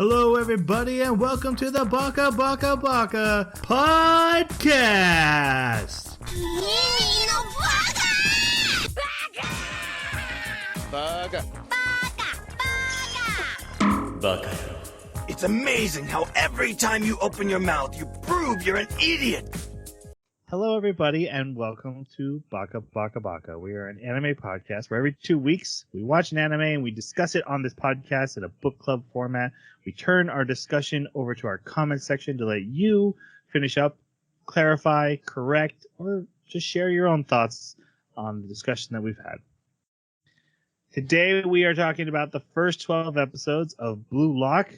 Hello, everybody, and welcome to the Baka podcast. Baka. It's amazing how every time you open your mouth, you prove you're an idiot. Hello, everybody, and welcome to Baka. We are an anime podcast where every 2 weeks we watch an anime and we discuss it on this podcast in a book club format. We turn our discussion over to our comment section to let you finish up, clarify, correct, or just share your own thoughts on the discussion that we've had. Today we are talking about the first 12 episodes of Blue Lock.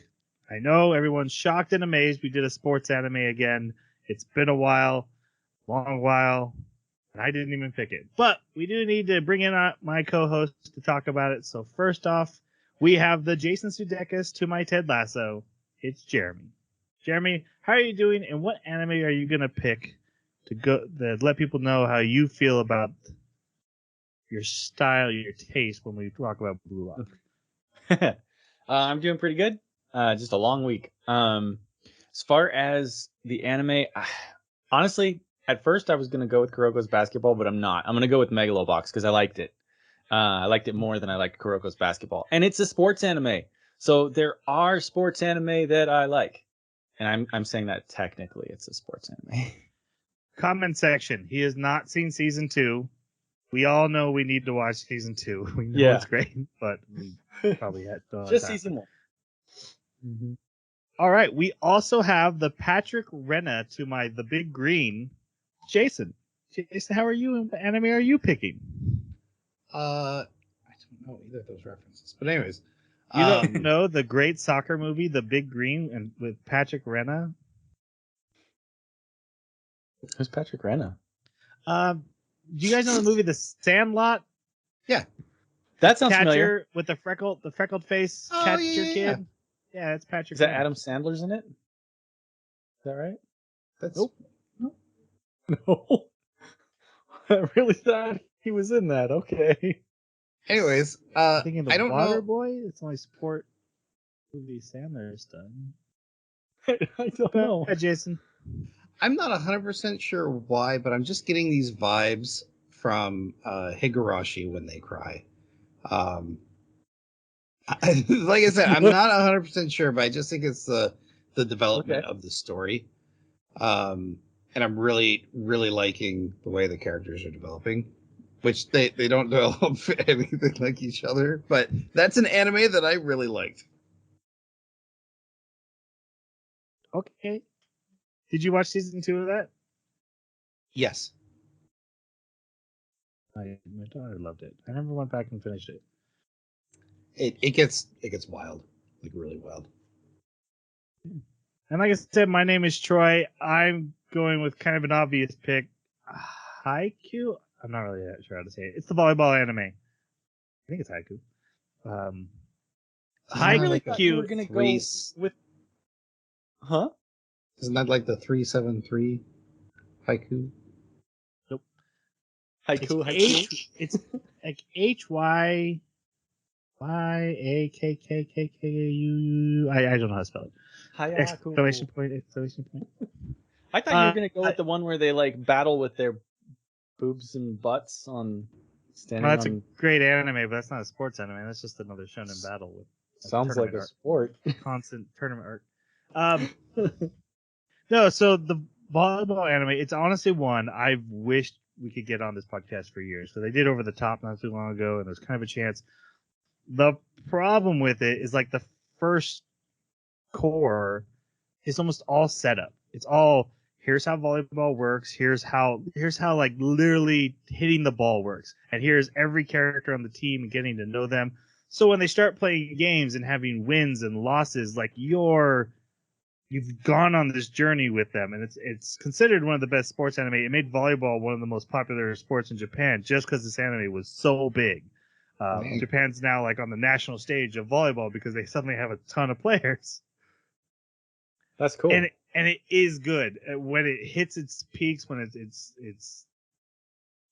I know everyone's shocked and amazed. We did a sports anime again. It's been a while. Long while, and I didn't even pick it. But we do need to bring in my co-host to talk about it. So first off, we have the Jason Sudeikis to my Ted Lasso. It's Jeremy. Jeremy, how are you doing, and what anime are you going to pick to let people know how you feel about your style, your taste when we talk about Blue Lock? I'm doing pretty good. Just a long week. As far as the anime, honestly, at first, I was going to go with Kuroko's Basketball, but I'm not. I'm going to go with Megalobox because I liked it. I liked it more than I liked Kuroko's Basketball. And it's a sports anime. So there are sports anime that I like. And I'm saying that technically it's a sports anime. Comment section. He has not seen season 2. We all know we need to watch season 2. We know it's great, but we probably had to. Just season 1. Mm-hmm. All right. We also have the Patrick Renna to my The Big Green. Jason, how are you? What anime are you picking? I don't know either of those references. But anyways. You don't know the great soccer movie, The Big Green, and with Patrick Renna? Who's Patrick Renna? Do you guys know the movie The Sandlot? Yeah. That sounds familiar. With the freckled face Catcher kid? Yeah, it's Patrick Is that Renna. Adam Sandler's in it? Is that right? That's Nope. No. I really thought he was in that. Okay. Anyways, Thinking I The don't Water know. Boy? It's the only sport movie Sandler's done. I don't know. Hi, Jason. I'm not 100% sure why, but I'm just getting these vibes from Higurashi when they cry. Like I said, I'm not 100% sure, but I just think it's the development of the story. And I'm really, really liking the way the characters are developing, which they don't develop anything like each other. But that's an anime that I really liked. Okay. Did you watch season 2 of that? Yes. My daughter loved it. I never went back and finished it. It gets wild, like really wild. And like I said, my name is Troy. I'm going with kind of an obvious pick. Haiku? I'm not really sure how to say it. It's the volleyball anime. I think it's Haiku. I really thought you were Haiku. going to go with... Huh? Isn't that like the 373 haiku? Nope. Haiku. It's like HYYAKKKKU. I don't know how to spell it. Exclamation point. I thought you were going to go with the one where they like battle with their boobs and butts on standing Well, that's on... a great anime, but that's not a sports anime. That's just another shonen battle with Sounds like a sport. Constant tournament arc. No, so the volleyball anime, it's honestly one I've wished we could get on this podcast for years. So they did Over the Top not too long ago, and there's kind of a chance. The problem with it is like the first core is almost all setup. It's all, here's how volleyball works, here's how like literally hitting the ball works, and here's every character on the team and getting to know them. So when they start playing games and having wins and losses, like you've gone on this journey with them, and it's considered one of the best sports anime. It made volleyball one of the most popular sports in Japan just because this anime was so big. Japan's now like on the national stage of volleyball because they suddenly have a ton of players. That's cool. And it is good when it hits its peaks, when it's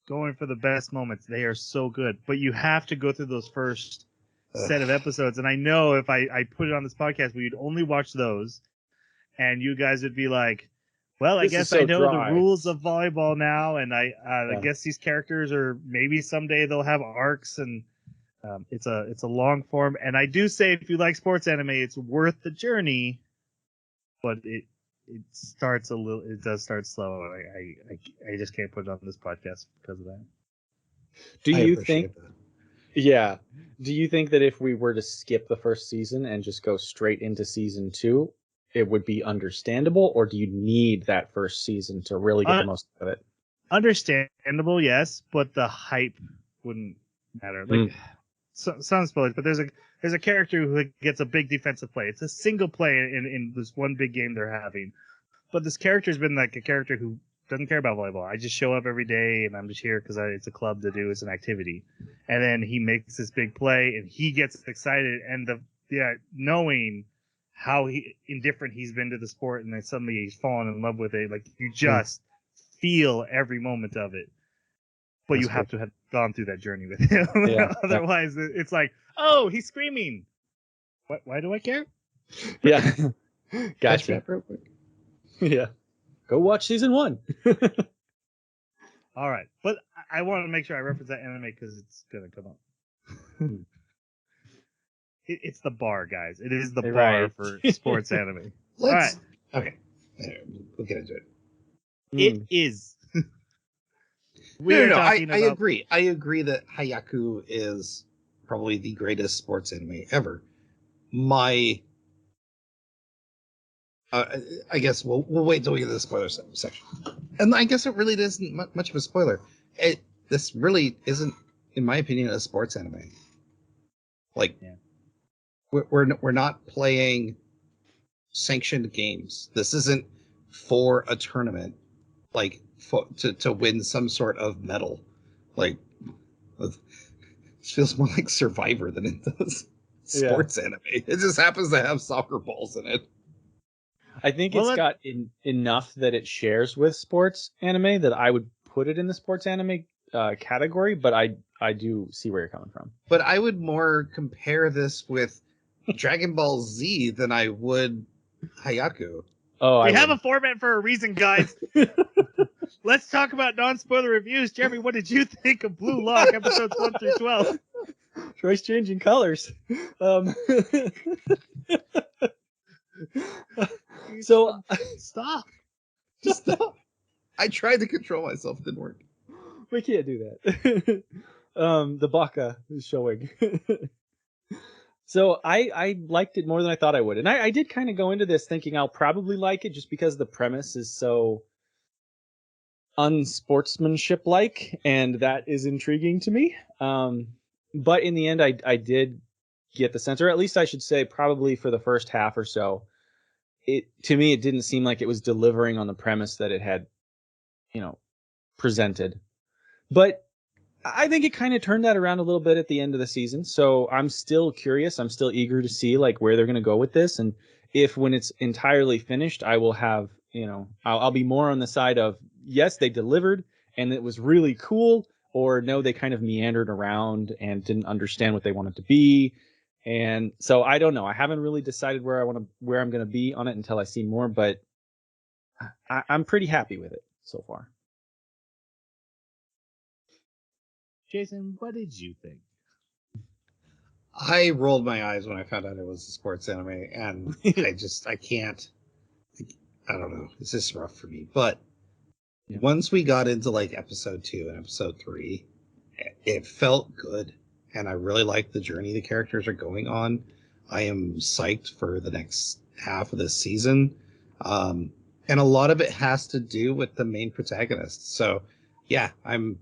going for the best moments. They are so good, but you have to go through those first set of episodes, and I know if I put it on this podcast, we'd only watch those, and you guys would be like, well, I This is guess so I know dry. the rules of volleyball now, and I Yeah. guess these characters are maybe someday they'll have arcs, and it's a long form. And I do say if you like sports anime, it's worth the journey, but it starts it does start slow, and I just can't put it on this podcast because of that. Do I you appreciate think? that. Yeah. Do you think that if we were to skip the first season and just go straight into season 2, it would be understandable, or do you need that first season to really get the most out of it? Understandable, yes, but the hype wouldn't matter. Like some spoilers, but there's a character who gets a big defensive play. It's a single play in this one big game they're having, but this character's been like a character who doesn't care about volleyball. I just show up every day and I'm just here because it's a club to do, it's an activity, and then he makes this big play and he gets excited, and knowing how indifferent he's been to the sport, and then suddenly he's fallen in love with it. Like you just feel every moment of it. But That's you have to have gone through that journey with him. Yeah. Otherwise, it's like, oh, he's screaming. What? Why do I care? Yeah. Catch Gotcha. that real quick. Yeah. Go watch season 1. All right, but I want to make sure I reference that anime because it's gonna come up. It's the bar, guys. It is the bar Right. for sports anime. Let's. Okay. We'll get into it. It is. No, I agree. I agree that Hayaku is probably the greatest sports anime ever. I guess we'll wait till we get to the spoiler section. And I guess it really isn't much of a spoiler. This really isn't, in my opinion, a sports anime. Like, yeah. we're not playing sanctioned games. This isn't for a tournament, like to win some sort of medal. Like, it feels more like Survivor than it does sports anime. It just happens to have soccer balls in it. I think it's got enough that it shares with sports anime that I would put it in the sports anime category, but I do see where you're coming from. But I would more compare this with Dragon Ball Z than I would Hayaku. Oh, we have a format for a reason, guys. Let's talk about non-spoiler reviews. Jeremy, what did you think of Blue Lock episodes 1 through 12? Troy's changing colors. So stop. Just stop. I tried to control myself. It didn't work. We can't do that. The Baka is showing. So I liked it more than I thought I would. And I did kind of go into this thinking I'll probably like it just because the premise is so unsportsmanship-like, and that is intriguing to me. But in the end, I did get the sense, or at least I should say probably for the first half or so, to me, it didn't seem like it was delivering on the premise that it had, presented. But I think it kind of turned that around a little bit at the end of the season. So I'm still curious. I'm still eager to see like where they're going to go with this. And if when it's entirely finished, I will have, I'll be more on the side of, yes, they delivered and it was really cool, or no, they kind of meandered around and didn't understand what they wanted to be. And so I don't know. I haven't really decided where I'm going to be on it until I see more, but I'm pretty happy with it so far. Jason, what did you think? I rolled my eyes when I found out it was a sports anime, and I can't. I don't know. It's just rough for me. But once we got into like episode 2 and episode 3, it felt good, and I really like the journey the characters are going on. I am psyched for the next half of this season, and a lot of it has to do with the main protagonist. So, yeah, I'm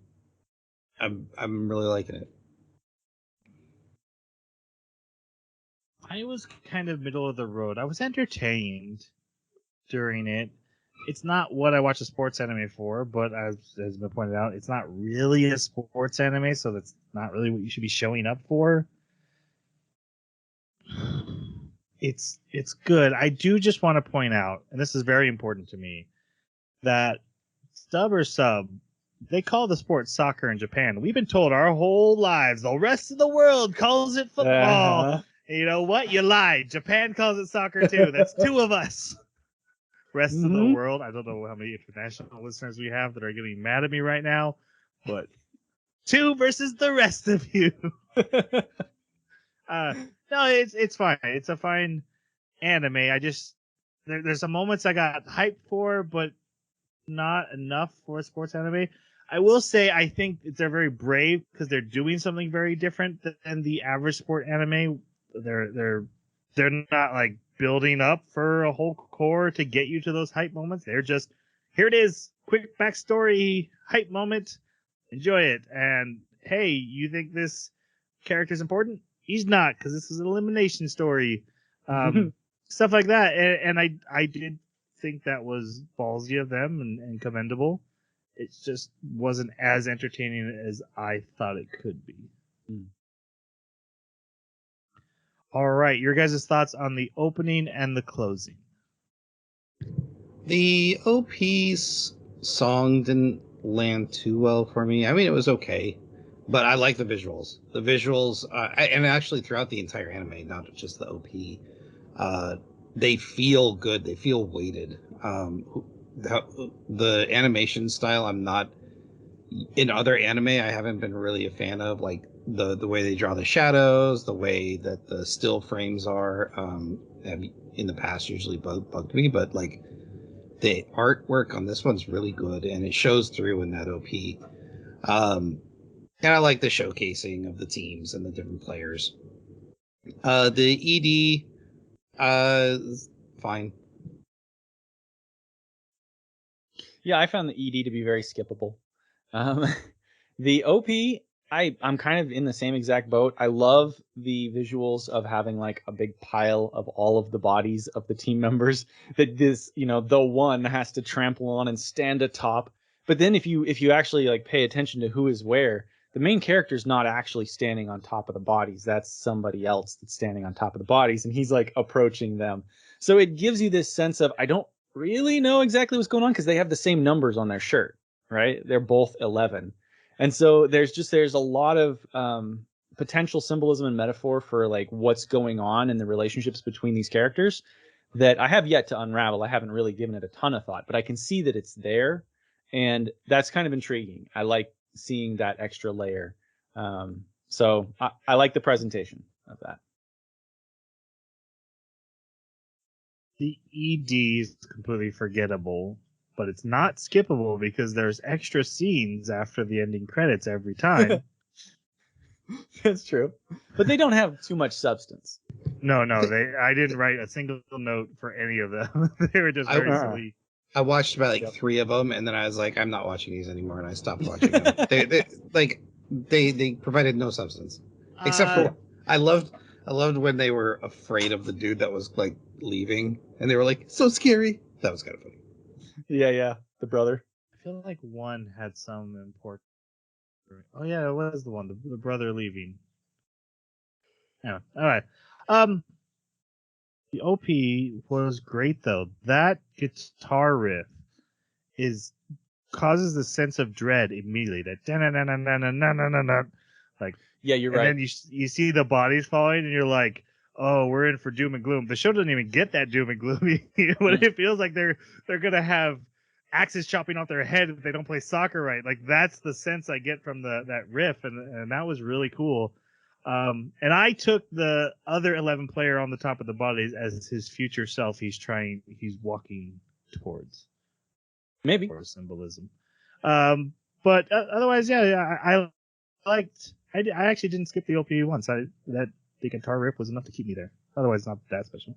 really liking it. I was kind of middle of the road. I was entertained during it. It's not what I watch a sports anime for, but as has been pointed out, it's not really a sports anime, so that's not really what you should be showing up for. It's good. I do just want to point out, and this is very important to me, that stub or sub, they call the sport soccer in Japan. We've been told our whole lives the rest of the world calls it football. Uh-huh. And you know what? You lied. Japan calls it soccer too. That's two of us. Rest of the Mhm. world. I don't know how many international listeners we have that are getting mad at me right now, but two versus the rest of you. No, it's fine. It's a fine anime. I just there's some moments I got hyped for, but not enough for a sports anime. I will say I think they're very brave because they're doing something very different than the average sport anime. They're not like building up for a whole core to get you to those hype moments. They're just here it is, quick backstory hype moment. Enjoy it. And hey, you think this character's important? He's not because this is an elimination story. Stuff like that. And I did think that was ballsy of them and commendable. It just wasn't as entertaining as I thought it could be. All right, your guys' thoughts on the opening and the closing. The OP's song didn't land too well for me. I mean, it was okay, but I like the visuals. The visuals, and actually throughout the entire anime, not just the OP, they feel good. They feel weighted. The animation style, I'm not in other anime. I haven't been really a fan of, like the way they draw the shadows, the way that the still frames are. In the past, usually bugged me, but like the artwork on this one's really good, and it shows through in that OP. And I like the showcasing of the teams and the different players. The ED, fine. Yeah, I found the ED to be very skippable. The OP, I'm kind of in the same exact boat. I love the visuals of having like a big pile of all of the bodies of the team members that this, the one has to trample on and stand atop. But then if you actually like pay attention to who is where, the main character's not actually standing on top of the bodies. That's somebody else that's standing on top of the bodies, and he's like approaching them. So it gives you this sense of I don't really know exactly what's going on because they have the same numbers on their shirt, right? They're both 11. And so there's a lot of potential symbolism and metaphor for like what's going on in the relationships between these characters that I have yet to unravel. I haven't really given it a ton of thought, but I can see that it's there, and that's kind of intriguing. I like seeing that extra layer. So I like the presentation of that. The ED is completely forgettable, but it's not skippable because there's extra scenes after the ending credits every time. That's true, but they don't have too much substance. No, I didn't write a single note for any of them. They were just very silly. I watched about like 3 of them, and then I was like, I'm not watching these anymore, and I stopped watching them. They provided no substance, except for I loved when they were afraid of the dude that was like leaving, and they were like, so scary. That was kind of funny. Yeah, the brother. I feel like one had some important. Oh yeah, it was the one, the brother leaving. Yeah. All right. The OP was great though. That guitar riff causes a sense of dread immediately. That like yeah, you're right. And then you see the bodies falling, and you're like, oh, we're in for doom and gloom. The show doesn't even get that doom and gloomy, but it feels like they're gonna have axes chopping off their head if they don't play soccer right. Like that's the sense I get from that riff, and that was really cool. And I took the other 11 player on the top of the bodies as his future self. He's walking towards. Maybe for symbolism. But otherwise, yeah, I liked. I actually didn't skip the OP once. The guitar riff was enough to keep me there. Otherwise, not that special.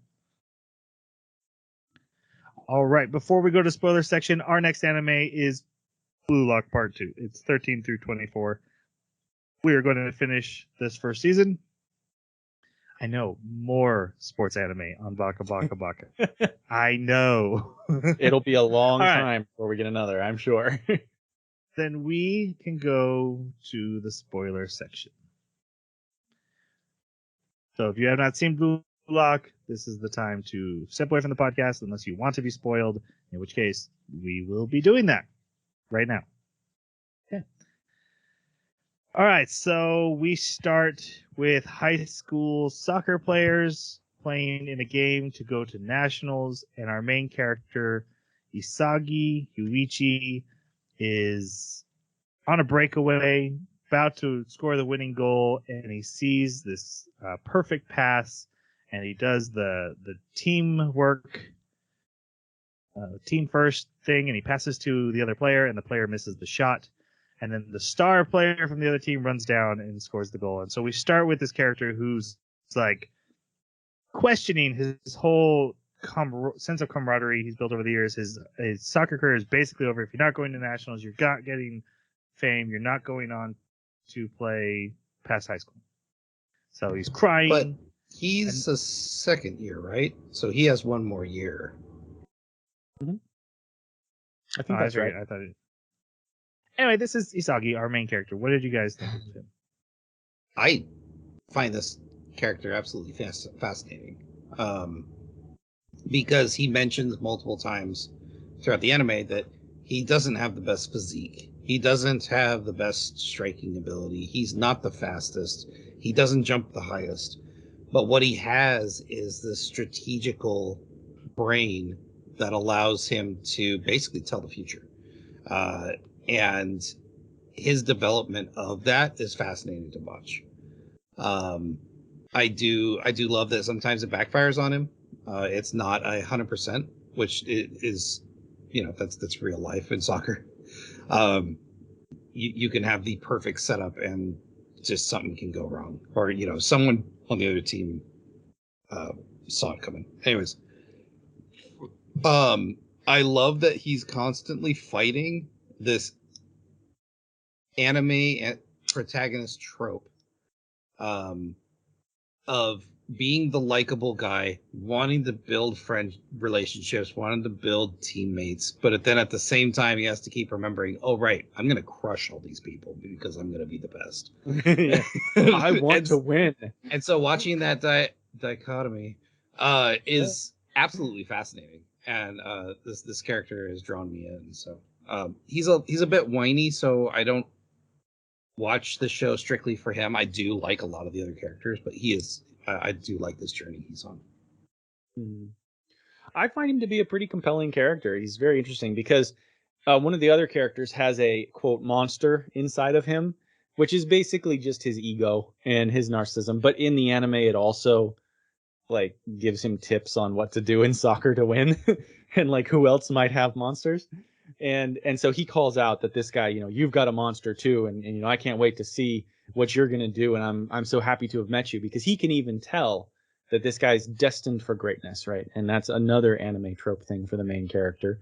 All right, before we go to spoiler section, our next anime is Blue Lock Part 2. It's 13 through 24. We are going to finish this first season. I know, more sports anime on Baka Baka Baka. I know. It'll be a long time before we get another, I'm sure. Then we can go to the spoiler section. So if you have not seen Blue Lock, this is the time to step away from the podcast unless you want to be spoiled, in which case we will be doing that right now. All right, so we start with high school soccer players playing in a game to go to nationals, and our main character, Isagi Yuichi, is on a breakaway, about to score the winning goal, and he sees this perfect pass, and he does the teamwork, team first thing, and he passes to the other player, and the player misses the shot. And then the star player from the other team runs down and scores the goal. And so we start with this character who's like questioning his whole sense of camaraderie he's built over the years. His soccer career is basically over. If you're not going to nationals, you're not getting fame. You're not going on to play past high school. So he's crying. But he's a second year, right? So he has one more year. Mm-hmm. I think that's right. I thought it. Anyway, this is Isagi, our main character. What did you guys think of him? I find this character absolutely fascinating. Because he mentions multiple times throughout the anime that he doesn't have the best physique. He doesn't have the best striking ability. He's not the fastest. He doesn't jump the highest. But what he has is this strategical brain that allows him to basically tell the future. And his development of that is fascinating to watch. I do love that sometimes it backfires on him. It's not 100%, which is, that's real life in soccer. You can have the perfect setup and just something can go wrong, or someone on the other team saw it coming. Anyways, I love that he's constantly fighting this anime protagonist trope of being the likable guy, wanting to build friend relationships, wanting to build teammates, but then at the same time he has to keep remembering, oh right, I'm gonna crush all these people because I'm gonna be the best. I want to win. And so watching that dichotomy is absolutely fascinating, and this character has drawn me in. So he's a bit whiny, so I don't watch the show strictly for him. I do like a lot of the other characters, but I do like this journey he's on. I find him to be a pretty compelling character. He's very interesting because one of the other characters has a, quote, monster inside of him, which is basically just his ego and his narcissism. But in the anime, it also like gives him tips on what to do in soccer to win and like who else might have monsters. And so he calls out that this guy, you've got a monster too, and I can't wait to see what you're gonna do, and I'm so happy to have met you, because he can even tell that this guy's destined for greatness, right? And that's another anime trope thing for the main character.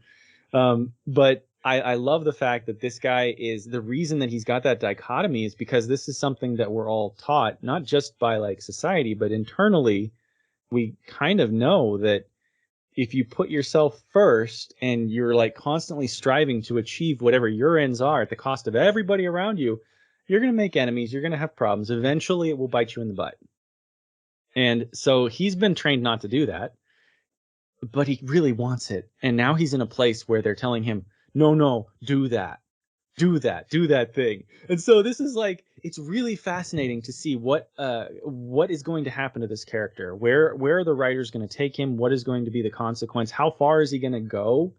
But I love the fact that this guy is the reason that he's got that dichotomy is because this is something that we're all taught, not just by like society, but internally. We kind of know that if you put yourself first and you're like constantly striving to achieve whatever your ends are at the cost of everybody around you, you're going to make enemies. You're going to have problems. Eventually it will bite you in the butt. And so he's been trained not to do that, but he really wants it. And now he's in a place where they're telling him, no, do that thing. And so this is like, it's really fascinating to see what is going to happen to this character. Where are the writers going to take him? What is going to be the consequence? How far is he going to go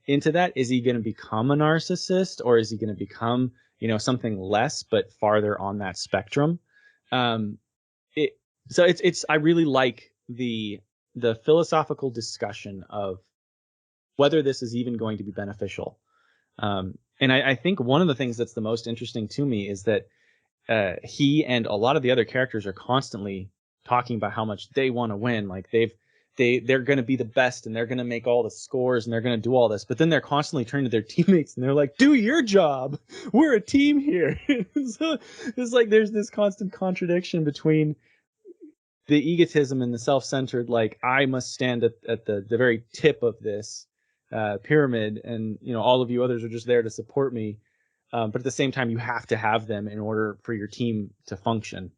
into that? Is he going to become a narcissist, or is he going to become, something less but farther on that spectrum? I really like the philosophical discussion of whether this is even going to be beneficial. And I think one of the things that's the most interesting to me is that he and a lot of the other characters are constantly talking about how much they want to win. Like they're going to be the best, and they're going to make all the scores, and they're going to do all this. But then they're constantly turning to their teammates, and they're like, "Do your job. We're a team here." So it's like there's this constant contradiction between the egotism and the self-centered, like I must stand at the very tip of this pyramid, and all of you others are just there to support me. But at the same time, you have to have them in order for your team to function.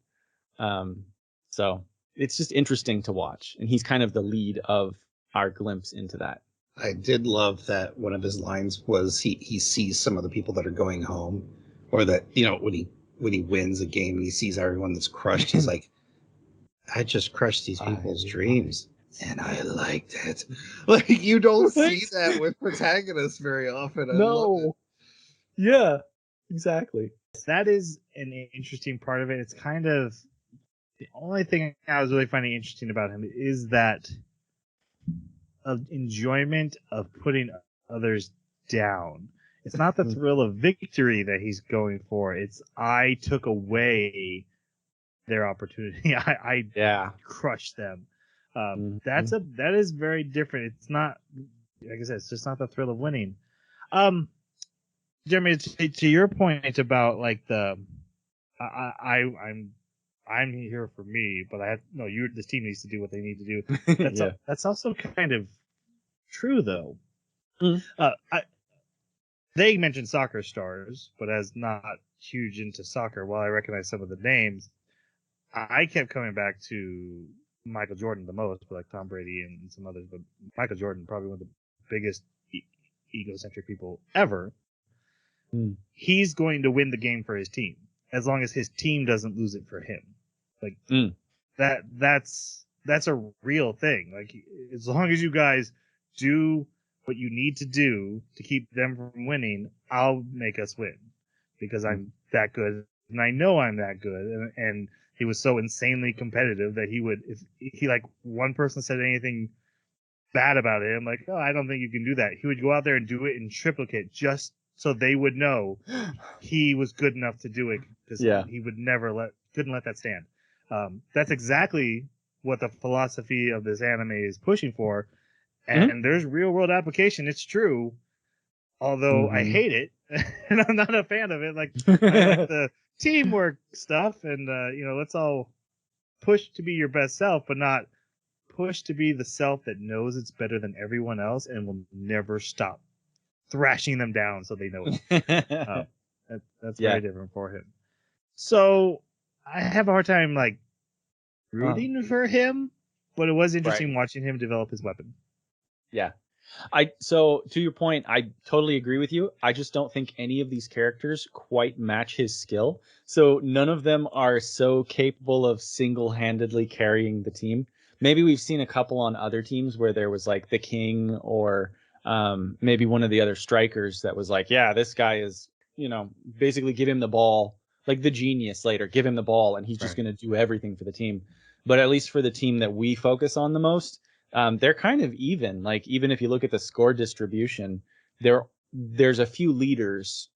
So it's just interesting to watch. And he's kind of the lead of our glimpse into that. I did love that one of his lines was he sees some of the people that are going home, or that, when when he wins a game and he sees everyone that's crushed, he's like, I just crushed these people's dreams. And I liked it. Like, you don't see that with protagonists very often. I love it. Yeah, exactly. That is an interesting part of it. It's kind of the only thing I was really finding interesting about him is that of enjoyment of putting others down. It's not the thrill of victory that he's going for. It's I took away their opportunity. I crushed them. That is very different. It's not, like I said, it's just not the thrill of winning. Jeremy, to your point about like I'm here for me, but this team needs to do what they need to do. That's also kind of true though. They mentioned soccer stars, but as not huge into soccer, while I recognize some of the names, I kept coming back to Michael Jordan the most, but like Tom Brady and some others. But Michael Jordan, probably one of the biggest egocentric people ever. He's going to win the game for his team as long as his team doesn't lose it for him. Like that's a real thing. Like as long as you guys do what you need to do to keep them from winning, I'll make us win because I'm that good and I know I'm that good. And he was so insanely competitive that he would, if he like one person said anything bad about him, like, oh, I don't think you can do that, he would go out there and do it in triplicate just so they would know he was good enough to do it because he would couldn't let that stand. That's exactly what the philosophy of this anime is pushing for. And there's real world application. It's true. Although I hate it and I'm not a fan of it. Like, I like the teamwork stuff and, let's all push to be your best self, but not push to be the self that knows it's better than everyone else and will never stop thrashing them down so they know it. That's very different for him. So I have a hard time like rooting for him, but it was interesting watching him develop his weapon. Yeah. So to your point, I totally agree with you. I just don't think any of these characters quite match his skill. So none of them are so capable of single-handedly carrying the team. Maybe we've seen a couple on other teams where there was like the king or maybe one of the other strikers that was like, yeah, this guy is, basically give him the ball, like the genius later, give him the ball and he's just going to do everything for the team. But at least for the team that we focus on the most, they're kind of even. Like even if you look at the score distribution, there's a few leaders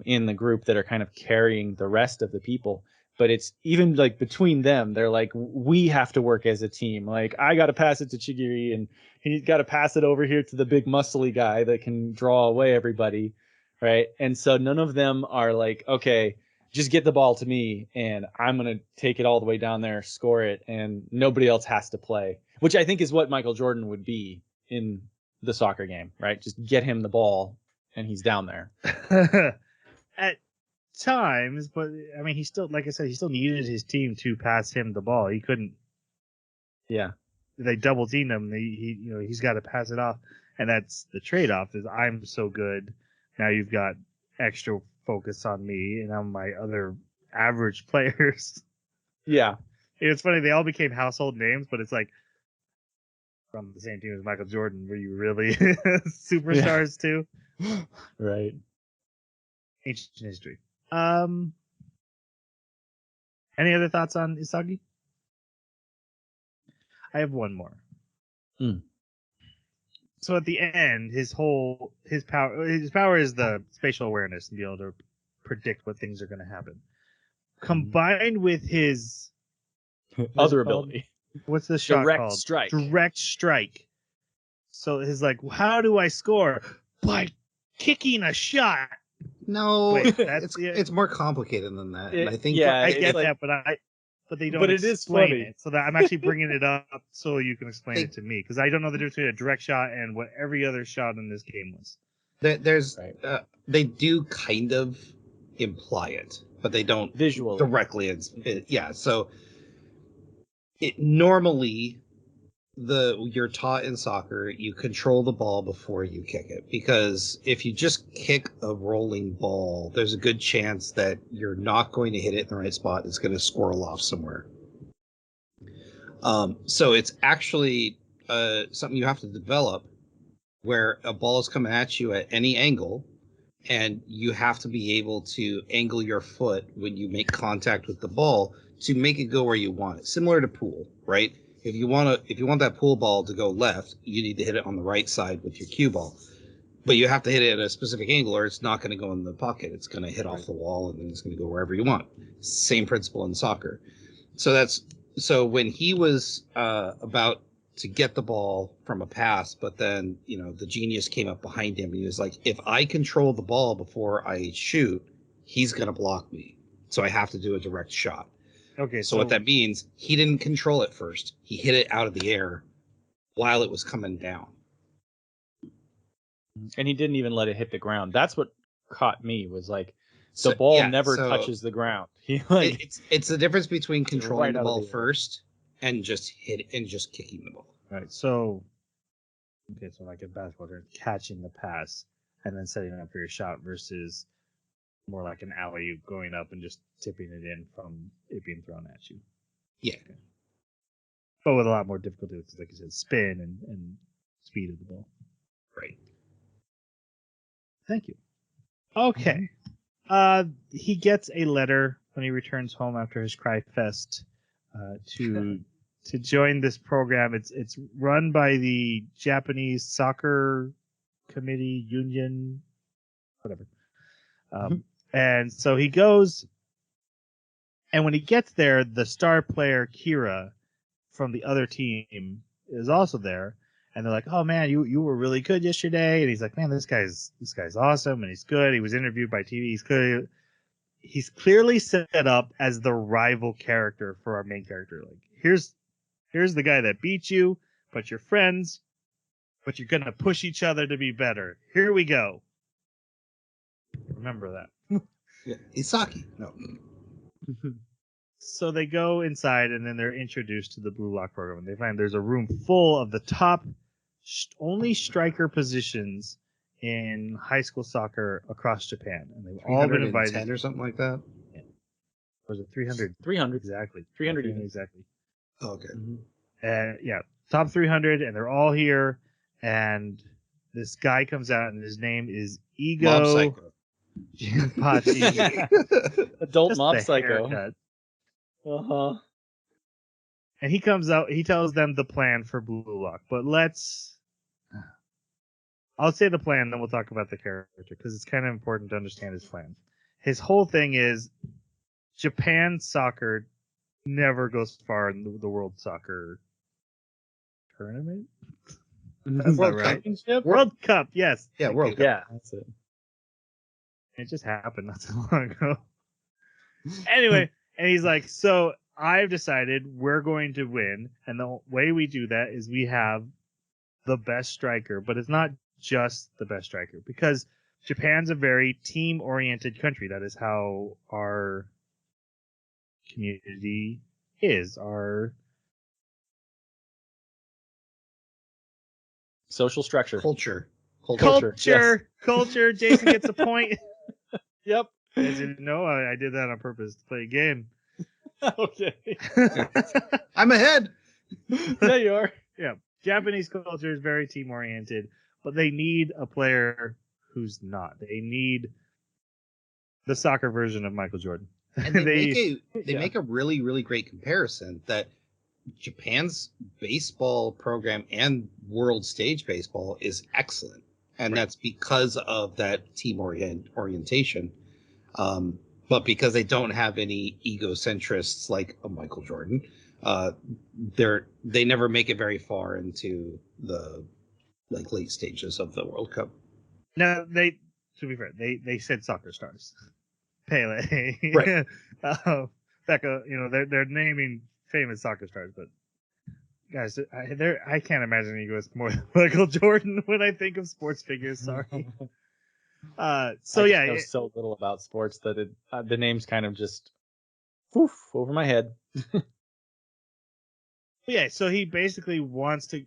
in the group that are kind of carrying the rest of the people. But it's even like between them, they're like, we have to work as a team. Like I got to pass it to Chigiri and he's got to pass it over here to the big muscly guy that can draw away everybody. Right. And so none of them are like, okay, just get the ball to me and I'm going to take it all the way down there, score it, and nobody else has to play, which I think is what Michael Jordan would be in the soccer game, right? Just get him the ball and he's down there. At times, but I mean, he still, like I said, he still needed his team to pass him the ball. He couldn't. Yeah. They double teamed him. He's got to pass it off. And that's the trade-off is I'm so good. Now you've got extra focus on me and on my other average players. Yeah. It's funny. They all became household names, but it's like from the same team as Michael Jordan. Were you really superstars too? Right. Ancient history. Any other thoughts on Isagi? I have one more. So at the end, his power is the spatial awareness and be able to predict what things are going to happen. Combined with his other ability. What's this shot called? Strike. Direct strike. So his like, how do I score? By kicking a shot. No, Wait, it's more complicated than that. I think I get that, but they don't. But it is funny. It, so that I'm actually bringing it up so you can explain it to me because I don't know the difference between a direct shot and what every other shot in this game was. They do kind of imply it, but they don't visually directly. So it normally you're taught in soccer, you control the ball before you kick it, because if you just kick a rolling ball, there's a good chance that you're not going to hit it in the right spot. It's going to squirrel off somewhere. So it's actually something you have to develop, where a ball is coming at you at any angle, and you have to be able to angle your foot when you make contact with the ball to make it go where you want it. Similar to pool, right? If you want that pool ball to go left, you need to hit it on the right side with your cue ball. But you have to hit it at a specific angle, or it's not going to go in the pocket. It's going to hit off the wall, and then it's going to go wherever you want. Same principle in soccer. So when he was about to get the ball from a pass, but then the genius came up behind him, and he was like, "If I control the ball before I shoot, he's going to block me. So I have to do a direct shot." Okay, So what that means, he didn't control it first. He hit it out of the air while it was coming down. And he didn't even let it hit the ground. That's what caught me, was like the ball never touches the ground. He it's the difference between controlling the ball first and just kicking the ball. Right. So like in basketball, they're catching the pass and then setting it up for your shot versus more like an alley going up and just tipping it in from it being thrown at you. Yeah. Okay. But with a lot more difficulty, because like you said, spin and speed of the ball. Right. Thank you. Okay. He gets a letter when he returns home after his cry fest to join this program. It's run by the Japanese Soccer Committee Union, whatever. And so he goes, and when he gets there, the star player Kira from the other team is also there. And they're like, "Oh man, you were really good yesterday." And he's like, "Man, this guy's awesome, and he's good. He was interviewed by TV. He's good." He's clearly set up as the rival character for our main character. Like, here's the guy that beat you, but you're friends, but you're gonna push each other to be better. Here we go. Remember that. Yeah, Isaki. No. So they go inside, and then they're introduced to the Blue Lock program. And they find there's a room full of the top only striker positions in high school soccer across Japan, and they've all been invited, or something like that. Yeah. Or was it 300? 300 exactly. 300 exactly. Oh, okay. And yeah, top 300, and they're all here. And this guy comes out, and his name is Ego Mob Psycho. Jinpachi. Adult Just mob the psycho. haircut. Uh-huh. And he comes out, he tells them the plan for Blue Lock. But I'll say the plan, then we'll talk about the character, because it's kind of important to understand his plan. His whole thing is Japan soccer never goes far in the World Soccer Tournament? World right? Championship? World Cup, yes. Yeah, World Cup. Yeah, that's it. It just happened not so long ago. Anyway, and he's like, so I've decided we're going to win, and the way we do that is we have the best striker, but it's not just the best striker, because Japan's a very team-oriented country. That is how our community is. Our Social structure. Culture. Culture. Jason gets a point. Yep. As you know, I did that on purpose to play a game. Okay. I'm ahead. Yeah, you are. Yeah. Japanese culture is very team oriented, but they need a player who's not. They need the soccer version of Michael Jordan. And they make a really, really great comparison that Japan's baseball program and world stage baseball is excellent. And that's because of that team orientation. But because they don't have any egocentrists like a Michael Jordan, they never make it very far into the late stages of the World Cup. No, to be fair, they said soccer stars. Pele, right? Baka, they're naming famous soccer stars, but guys, I can't imagine he goes more than Michael Jordan when I think of sports figures. Sorry. I know so little about sports that the names kind of just over my head. Yeah, so he basically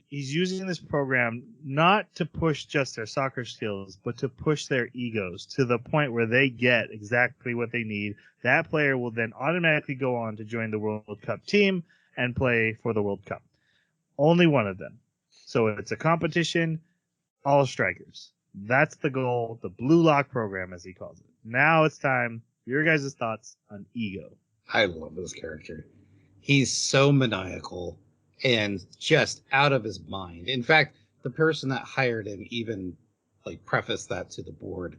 he's using this program not to push just their soccer skills, but to push their egos to the point where they get exactly what they need. That player will then automatically go on to join the World Cup team and play for the World Cup. Only one of them. So it's a competition, all strikers. That's the goal, the Blue Lock program, as he calls it. Now it's time. Your guys' thoughts on ego. I love this character. He's so maniacal and just out of his mind. In fact, the person that hired him even like prefaced that to the board,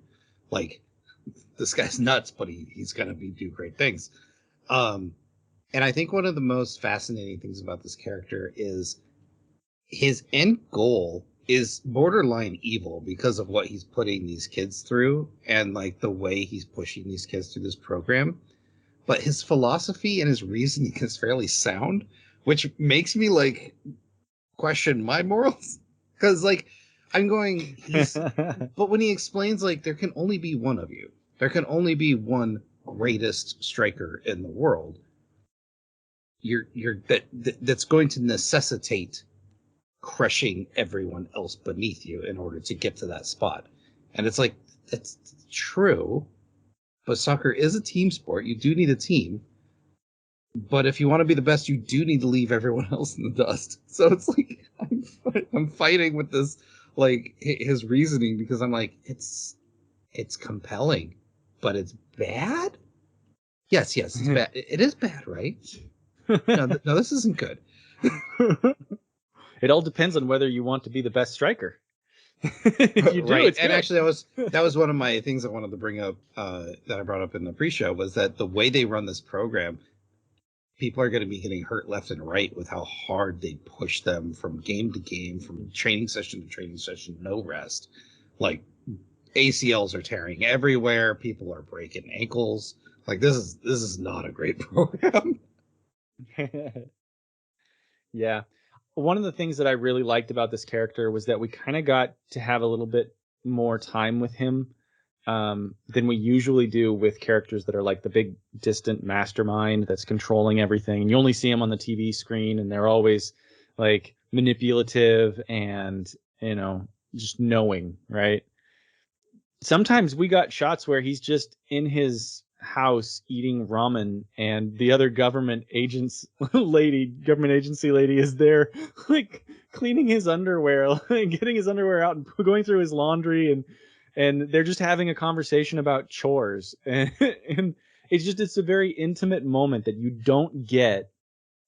like, this guy's nuts, but he's gonna do great things. And I think one of the most fascinating things about this character is his end goal is borderline evil because of what he's putting these kids through and like the way he's pushing these kids through this program. But his philosophy and his reasoning is fairly sound, which makes me like question my morals. Because like I'm going, but when he explains like there can only be one of you, there can only be one greatest striker in the world. That's going to necessitate crushing everyone else beneath you in order to get to that spot. And it's like, that's true, but soccer is a team sport. You do need a team. But if you want to be the best, you do need to leave everyone else in the dust. So it's like, I'm fighting with this, like, his reasoning, because I'm like, it's compelling, but it's bad? Yes, it's bad. It is bad, right? No, this isn't good. It all depends on whether you want to be the best striker. If you do, right. it's And good. actually, that was one of my things I wanted to bring up, that I brought up in the pre-show, was that the way they run this program, people are going to be getting hurt left and right with how hard they push them from game to game, from training session to training session, no rest. Like, ACLs are tearing everywhere. People are breaking ankles. Like, this is not a great program. Yeah. One of the things that I really liked about this character was that we kind of got to have a little bit more time with him than we usually do with characters that are like the big distant mastermind that's controlling everything. And you only see them on the TV screen, and they're always like manipulative and, you know, just knowing, right? Sometimes we got shots where he's just in his house eating ramen, and the other government agency lady is there like cleaning his underwear, like getting his underwear out and going through his laundry, and they're just having a conversation about chores. And it's a very intimate moment that you don't get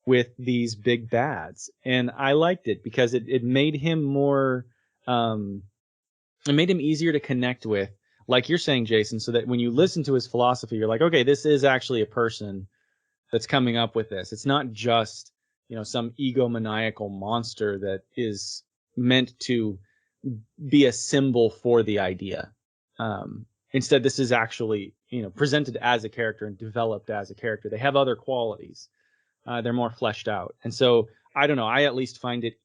with these big bads. And I liked it because it made him more it made him easier to connect with, like you're saying, Jason, so that when you listen to his philosophy, you're like, okay, this is actually a person that's coming up with this. It's not just, you know, some egomaniacal monster that is meant to be a symbol for the idea. Instead, this is actually, you know, presented as a character and developed as a character. They have other qualities. They're more fleshed out. And so, I don't know, I at least find it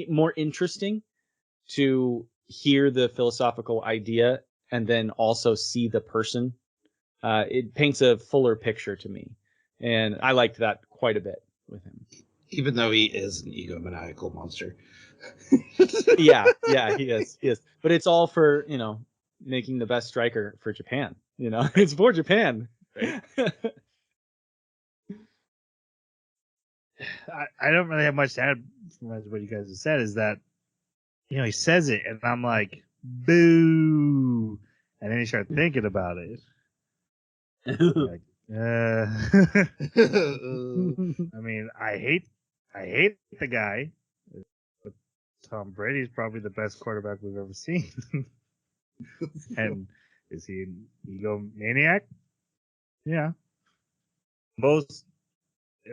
more interesting to hear the philosophical idea and then also see the person. It paints a fuller picture to me, and I liked that quite a bit with him. Even though he is an egomaniacal monster. yeah, he is. But it's all for, you know, making the best striker for Japan. You know, it's for Japan. Right. I don't really have much to add from what you guys have said. Is that, you know, he says it, and I'm like, boo, and then you start thinking about it. Like, I mean, I hate the guy, but Tom Brady's probably the best quarterback we've ever seen. And is he an egomaniac? Yeah.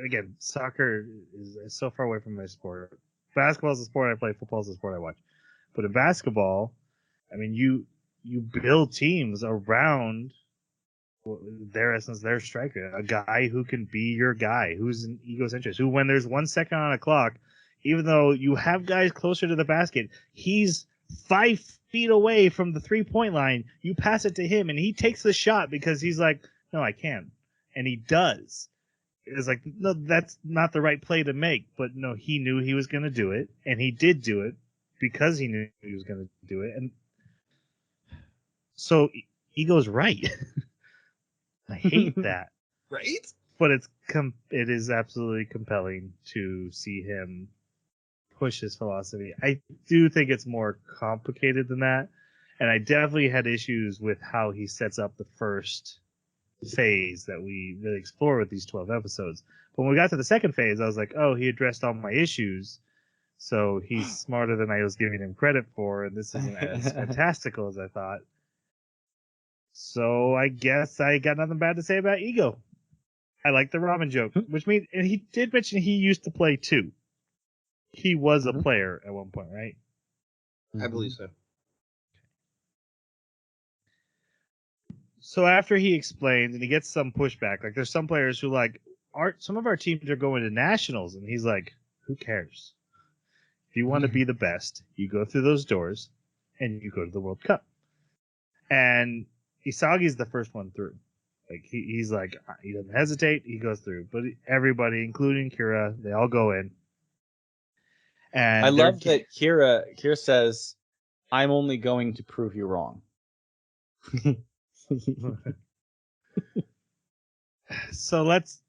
Again, soccer is so far away from my sport. Basketball is a sport I play. Football is a sport I watch. But in basketball, I mean, you build teams around their essence, their striker, a guy who can be your guy, who's an egocentric, who, when there's 1 second on a clock, even though you have guys closer to the basket, he's 5 feet away from the 3-point line. You pass it to him, and he takes the shot because he's like, no, I can. And he does. it's like, no, that's not the right play to make. But no, he knew he was going to do it, and he did do it because he knew he was going to do it. And so Ego's right. I hate that. Right? But it is absolutely compelling to see him push his philosophy. I do think it's more complicated than that, and I definitely had issues with how he sets up the first phase that we really explore with these 12 episodes. But when we got to the second phase, I was like, oh, he addressed all my issues, so he's smarter than I was giving him credit for, and this isn't as fantastical as I thought. So I guess I got nothing bad to say about Ego. I like the ramen joke, which means, and he did mention he used to play too. He was a player at one point, right? I believe so. So after he explains and he gets some pushback, like there's some players who like, some of our teams are going to nationals, and he's like, who cares? If you want to be the best, you go through those doors and you go to the World Cup. And Isagi's the first one through. Like he's like, he doesn't hesitate, he goes through. But everybody, including Kira, they all go in. And I love that Kira says, I'm only going to prove you wrong. So let's.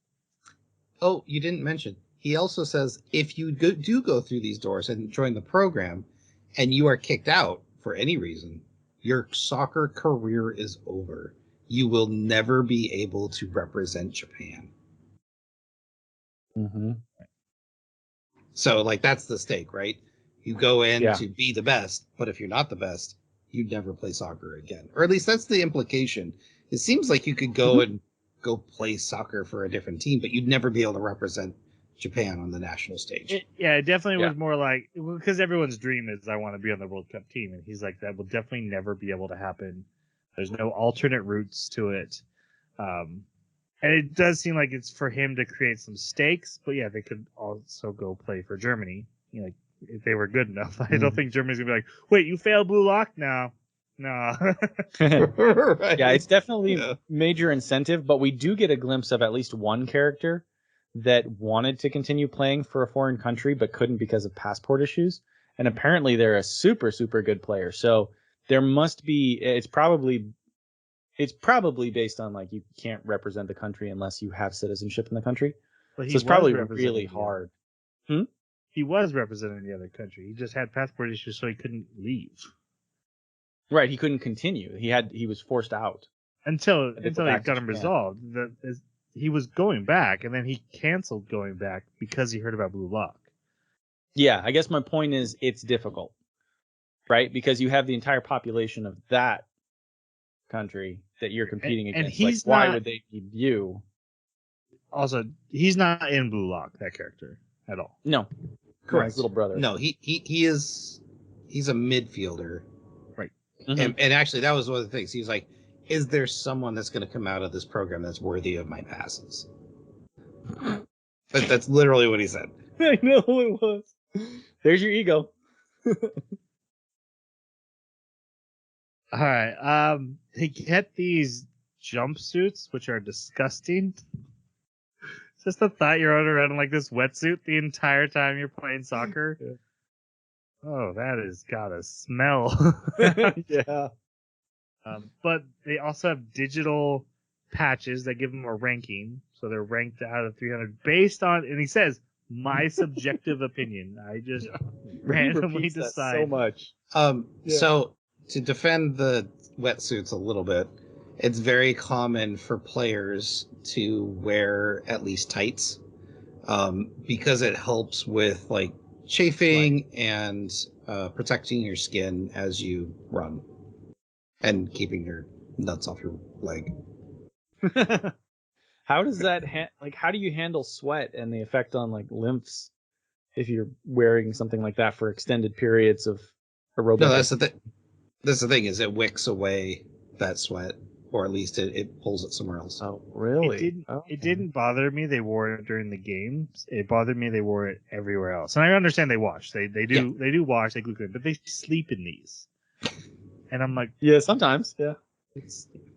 Oh, you didn't mention. He also says if you do go through these doors and join the program, and you are kicked out for any reason, your soccer career is over. You will never be able to represent Japan. Mm-hmm. So, like, that's the stake, right? You go in to be the best, but if you're not the best, you'd never play soccer again. Or at least that's the implication. It seems like you could go and go play soccer for a different team, but you'd never be able to represent Japan on the national stage. It definitely was more like, because everyone's dream is I want to be on the World Cup team, and he's like, that will definitely never be able to happen. There's no alternate routes to it. And it does seem like it's for him to create some stakes, but yeah, they could also go play for Germany. You know, like, if they were good enough. I don't think Germany's gonna be like, wait, you failed Blue Lock? No. Right. Yeah, it's definitely major incentive, but we do get a glimpse of at least one character that wanted to continue playing for a foreign country but couldn't because of passport issues. And apparently they're a super, super good player. So there must be, it's probably based on like you can't represent the country unless you have citizenship in the country. So it's probably really hard. He was representing the other country. He just had passport issues, so he couldn't leave. Right, he couldn't continue. He was forced out until he got him resolved. He was going back, and then he canceled going back because he heard about Blue Lock. Yeah, I guess my point is it's difficult, right? Because you have the entire population of that country that you're competing against. And he's why would they need you? Also, he's not in Blue Lock, that character, at all. No, correct. His little brother. No, he's a midfielder. Right. Mm-hmm. And actually, that was one of the things. He was like, is there someone that's going to come out of this program that's worthy of my passes? But that's literally what he said. I know it was. There's your ego. All right. They get these jumpsuits, which are disgusting. Just the thought you're around in like this wetsuit the entire time you're playing soccer. Yeah. Oh, that has got a smell. Yeah. But they also have digital patches that give them a ranking. So they're ranked out of 300 based on, and he says, my subjective opinion. I just randomly decide. So much. So to defend the wetsuits a little bit, it's very common for players to wear at least tights, because it helps with like chafing and protecting your skin as you run and keeping your nuts off your leg. How does that how do you handle sweat and the effect on like lymphs if you're wearing something like that for extended periods of aerobic? No, that's the thing. That's the thing, is it wicks away that sweat, or at least it pulls it somewhere else. Oh, really? It didn't bother me they wore it during the games. It bothered me they wore it everywhere else. And I understand they wash. They do wash, they glue it, but they sleep in these. And I'm like, yeah, sometimes, yeah.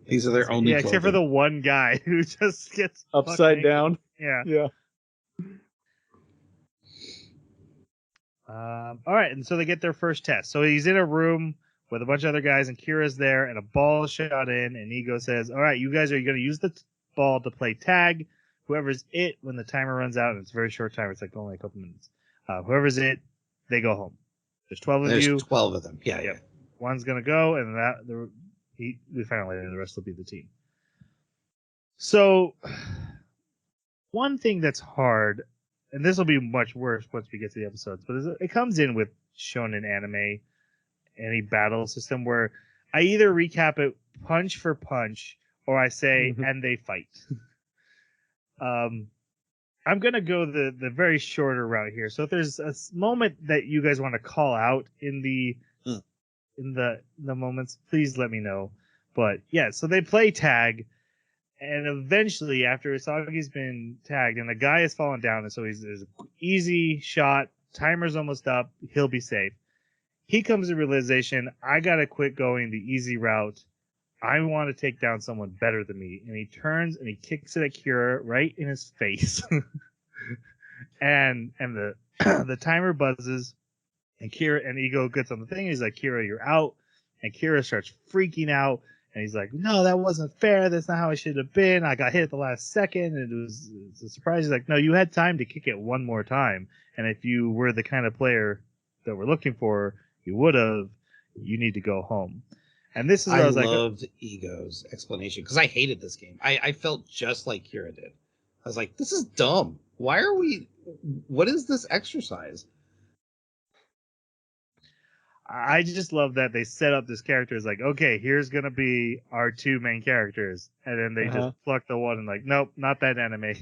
These are their only clothing. Except for the one guy who just gets upside down. Yeah. Yeah. All right, and so they get their first test. So he's in a room with a bunch of other guys, and Kira's there, and a ball is shot in, and Ego says, "All right, you guys are going to use the ball to play tag. Whoever's it when the timer runs out, and it's a very short time. It's like only a couple minutes. Whoever's it, they go home. There's 12 of There's you. 12 of them. Yeah, Yep. yeah. One's going to go, and we find out later the rest will be the team. So one thing that's hard, and this will be much worse once we get to the episodes, but it comes in with shonen anime, any battle system where I either recap it punch for punch or I say, and they fight. I'm going to go the very shorter route here. So if there's a moment that you guys want to call out in the moments, please let me know. But yeah, so they play tag. And eventually, after Usagi's been tagged and the guy has fallen down, and so there's an easy shot, timer's almost up, he'll be safe. He comes to realization, I gotta quit going the easy route. I want to take down someone better than me. And he turns and he kicks it at Kira right in his face. and the the timer buzzes, and Kira and Ego gets on the thing. He's like, Kira, you're out. And Kira starts freaking out. And he's like, no, that wasn't fair. That's not how it should have been. I got hit at the last second. And it was a surprise. He's like, no, you had time to kick it one more time. And if you were the kind of player that we're looking for, you would have. You need to go home. And this is what I was loved Ego's explanation because I hated this game. I felt just like Kira did. I was like, this is dumb. What is this exercise? I just love that they set up this character as like, okay, here's going to be our two main characters. And then they just pluck the one and like, nope, not that anime.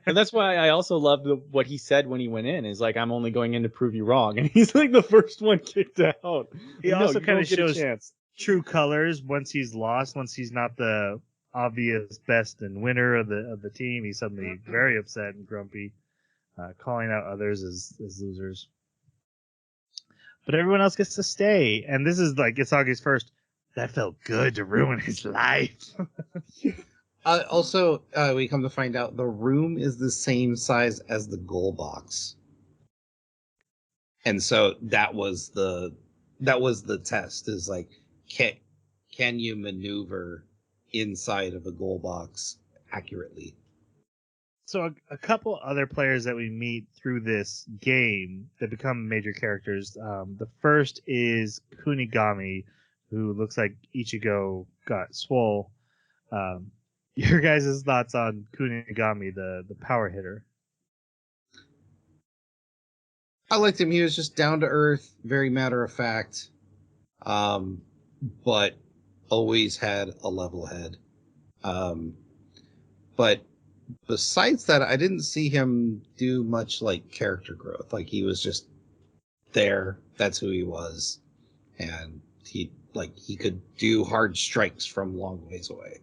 And that's why I also loved what he said when he went in is like, I'm only going in to prove you wrong. And he's like the first one kicked out. He also kind of shows true colors once he's lost, once he's not the obvious best and winner of the team. He's suddenly very upset and grumpy, calling out others as losers. But everyone else gets to stay. And this is like Isagi's first. That felt good to ruin his life. Also, we come to find out the room is the same size as the goal box. And so that was the test is like, can you maneuver inside of a goal box accurately? So a couple other players that we meet through this game that become major characters. The first is Kunigami, who looks like Ichigo got swole. Your guys' thoughts on Kunigami, the power hitter? I liked him. He was just down to earth, very matter of fact, but always had a level head. But besides that, I didn't see him do much like character growth. Like he was just there. That's who he was, and he could do hard strikes from long ways away.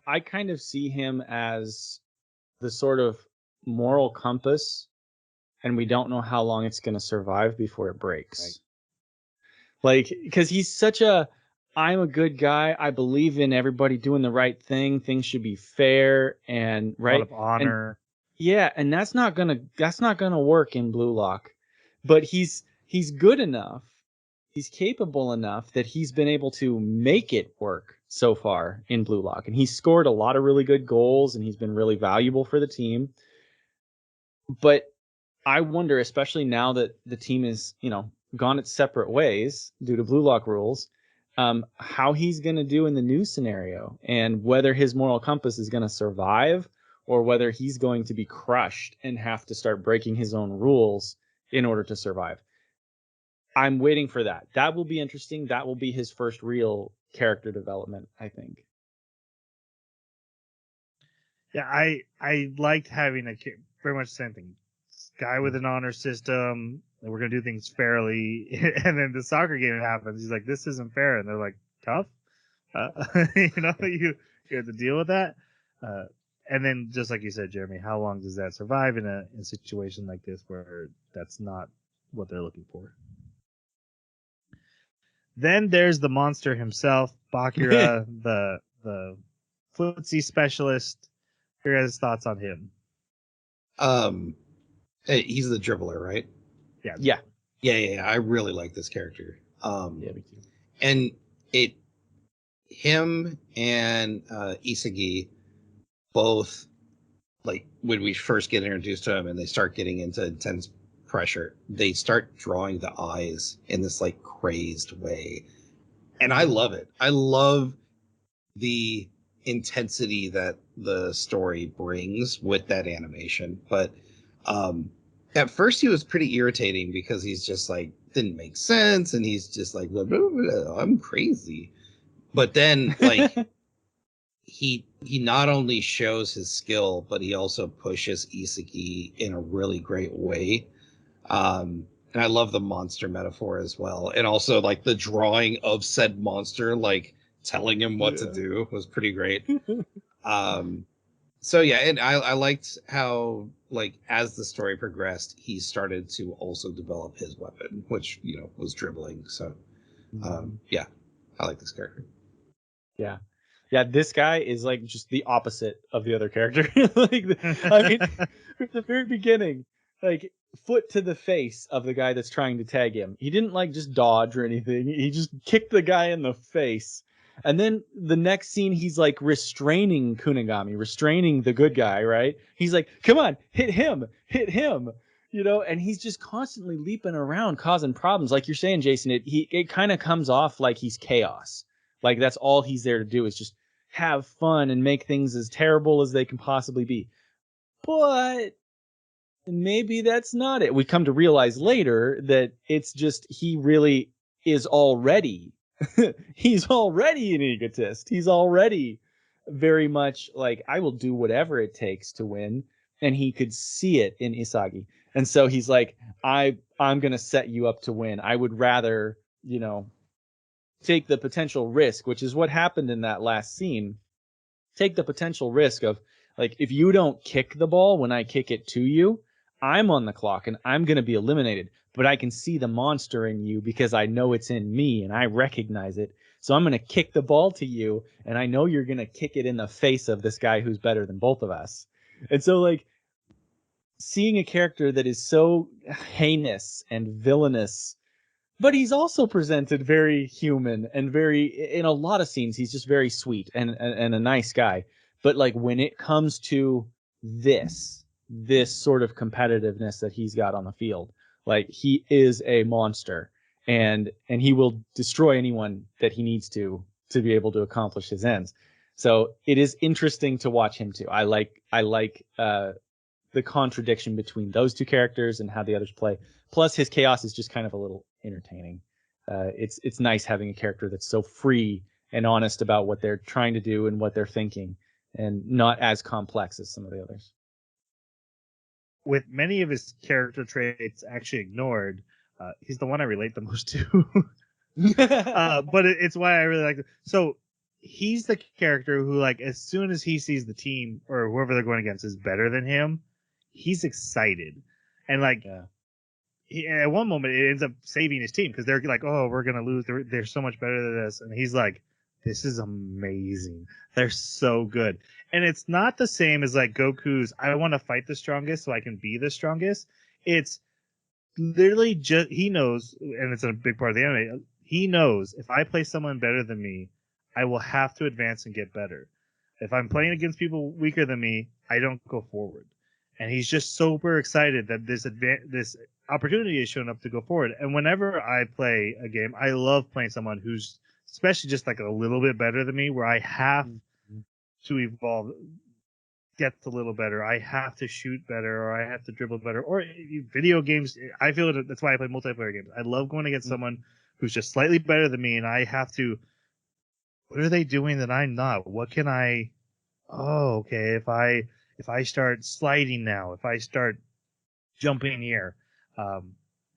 I kind of see him as the sort of moral compass, and we don't know how long it's going to survive before it breaks. Right. Like, because he's such I'm a good guy. I believe in everybody doing the right thing. Things should be fair and right. A lot of honor. And that's not gonna work in Blue Lock. But he's good enough. He's capable enough that he's been able to make it work so far in Blue Lock. And he's scored a lot of really good goals, and he's been really valuable for the team. But I wonder, especially now that the team is, gone its separate ways due to Blue Lock rules, how he's going to do in the new scenario, and whether his moral compass is going to survive or whether he's going to be crushed and have to start breaking his own rules in order to survive. I'm waiting for that. That will be interesting. That will be his first real character development, I think. Yeah, I liked having very much the same thing. Guy with an honor system, and we're gonna do things fairly. And then the soccer game happens. He's like, "This isn't fair," and they're like, "Tough." You have to deal with that. And then, just like you said, Jeremy, how long does that survive in a situation like this where that's not what they're looking for? Then there's the monster himself, Bakura, the footsie specialist. Here are his thoughts on him. Hey, he's the dribbler, right? Yeah. Yeah. I really like this character. Yeah, me too. And him and Isagi both, like, when we first get introduced to him and they start getting into intense pressure, they start drawing the eyes in this like crazed way, and I love it. I love the intensity that the story brings with that animation. But at first he was pretty irritating because he's just like didn't make sense, and he's just like blah, blah, blah, I'm crazy. But then like he not only shows his skill, but he also pushes Isagi in a really great way. And I love the monster metaphor as well, and also like the drawing of said monster, like telling him what to do, was pretty great. So yeah, and I liked how, like, as the story progressed, he started to also develop his weapon, which, you know, was dribbling. So yeah, I like this character. Yeah. Yeah, this guy is like just the opposite of the other character. Like, I mean, from the very beginning, like, foot to the face of the guy that's trying to tag him. He didn't like just dodge or anything. He just kicked the guy in the face. And then the next scene, he's like restraining Kunigami, restraining the good guy, right? He's like, come on, hit him, you know, and he's just constantly leaping around, causing problems. Like you're saying, Jason, it kind of comes off like he's chaos. Like that's all he's there to do is just have fun and make things as terrible as they can possibly be. But maybe that's not it. We come to realize later that it's just he really is already he's already an egotist. He's already very much like, I will do whatever it takes to win. And he could see it in Isagi. And so he's like, I'm going to set you up to win. I would rather, you know, take the potential risk, which is what happened in that last scene. Take the potential risk of, like, if you don't kick the ball when I kick it to you, I'm on the clock and I'm going to be eliminated. But I can see the monster in you because I know it's in me and I recognize it. So I'm going to kick the ball to you, and I know you're going to kick it in the face of this guy who's better than both of us. And so, like, seeing a character that is so heinous and villainous, but he's also presented very human and very, in a lot of scenes, he's just very sweet and a nice guy. But like when it comes to this sort of competitiveness that he's got on the field, like he is a monster, and he will destroy anyone that he needs to be able to accomplish his ends. So it is interesting to watch him too. I like the contradiction between those two characters and how the others play. Plus, his chaos is just kind of a little entertaining. It's nice having a character that's so free and honest about what they're trying to do and what they're thinking, and not as complex as some of the others. With many of his character traits actually ignored, he's the one I relate the most to. But it's why I really like it. So he's the character who, like, as soon as he sees the team or whoever they're going against is better than him, he's excited. And like, at one moment it ends up saving his team because they're like, oh, we're gonna lose, they're so much better than us, and he's like, this is amazing, they're so good. And it's not the same as like Goku's I want to fight the strongest so I can be the strongest. It's literally just, he knows, and it's a big part of the anime, he knows if I play someone better than me, I will have to advance and get better. If I'm playing against people weaker than me, I don't go forward. And he's just super excited that this opportunity is shown up to go forward. And whenever I play a game, I love playing someone who's especially just like a little bit better than me, where I have to evolve, get a little better. I have to shoot better, or I have to dribble better. Or video games, I feel that's why I play multiplayer games. I love going against someone who's just slightly better than me, and I have to, what are they doing that I'm not? What can I, oh, okay, if I start sliding now, if I start jumping here,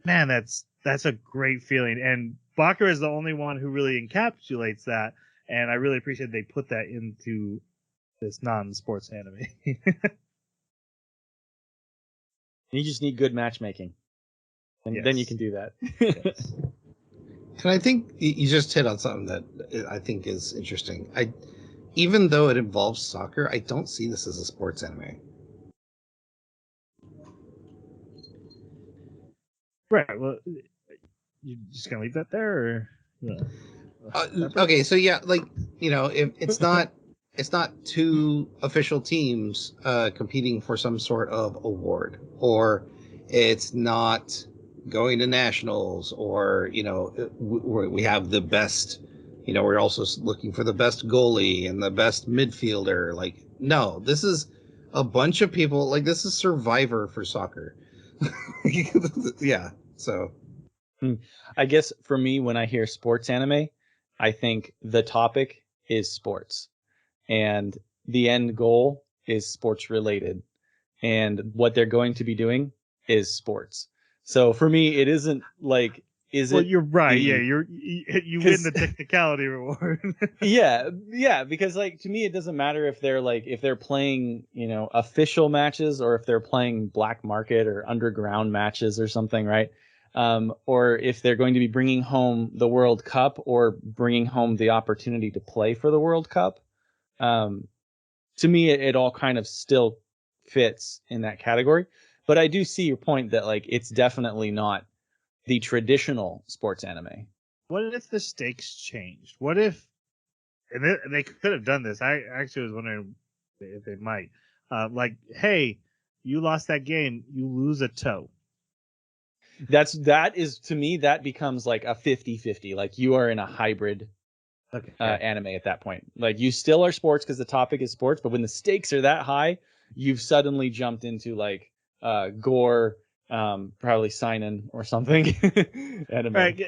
man, that's a great feeling. And Baka is the only one who really encapsulates that, and I really appreciate they put that into this non-sports anime. You just need good matchmaking, and then you can do that. Yes. And I think you just hit on something that I think is interesting. even though it involves soccer, I don't see this as a sports anime. Right. Well, you just gonna leave that there, or Okay, so yeah, like, if it's not two official teams competing for some sort of award, or it's not going to nationals, or we have the best. We're also looking for the best goalie and the best midfielder. Like, no, this is a bunch of people. Like, this is Survivor for soccer. Yeah. So I guess for me, when I hear sports anime, I think the topic is sports and the end goal is sports related, and what they're going to be doing is sports. So for me, it isn't like, well, you're right. Yeah, the, you win the technicality reward. yeah, because like, to me, it doesn't matter if they're playing, official matches, or if they're playing black market or underground matches or something, right? Or if they're going to be bringing home the World Cup, or bringing home the opportunity to play for the World Cup. To me, it all kind of still fits in that category. But I do see your point that, like, it's definitely not the traditional sports anime. What if the stakes changed? What if, and they could have done this. I actually was wondering if they might. Like, hey, you lost that game, you lose a toe. That is, to me, that becomes like a 50-50. Like, you are in a hybrid anime at that point. Like, you still are sports because the topic is sports, but when the stakes are that high, you've suddenly jumped into like gore, probably seinen or something. Anime. Right,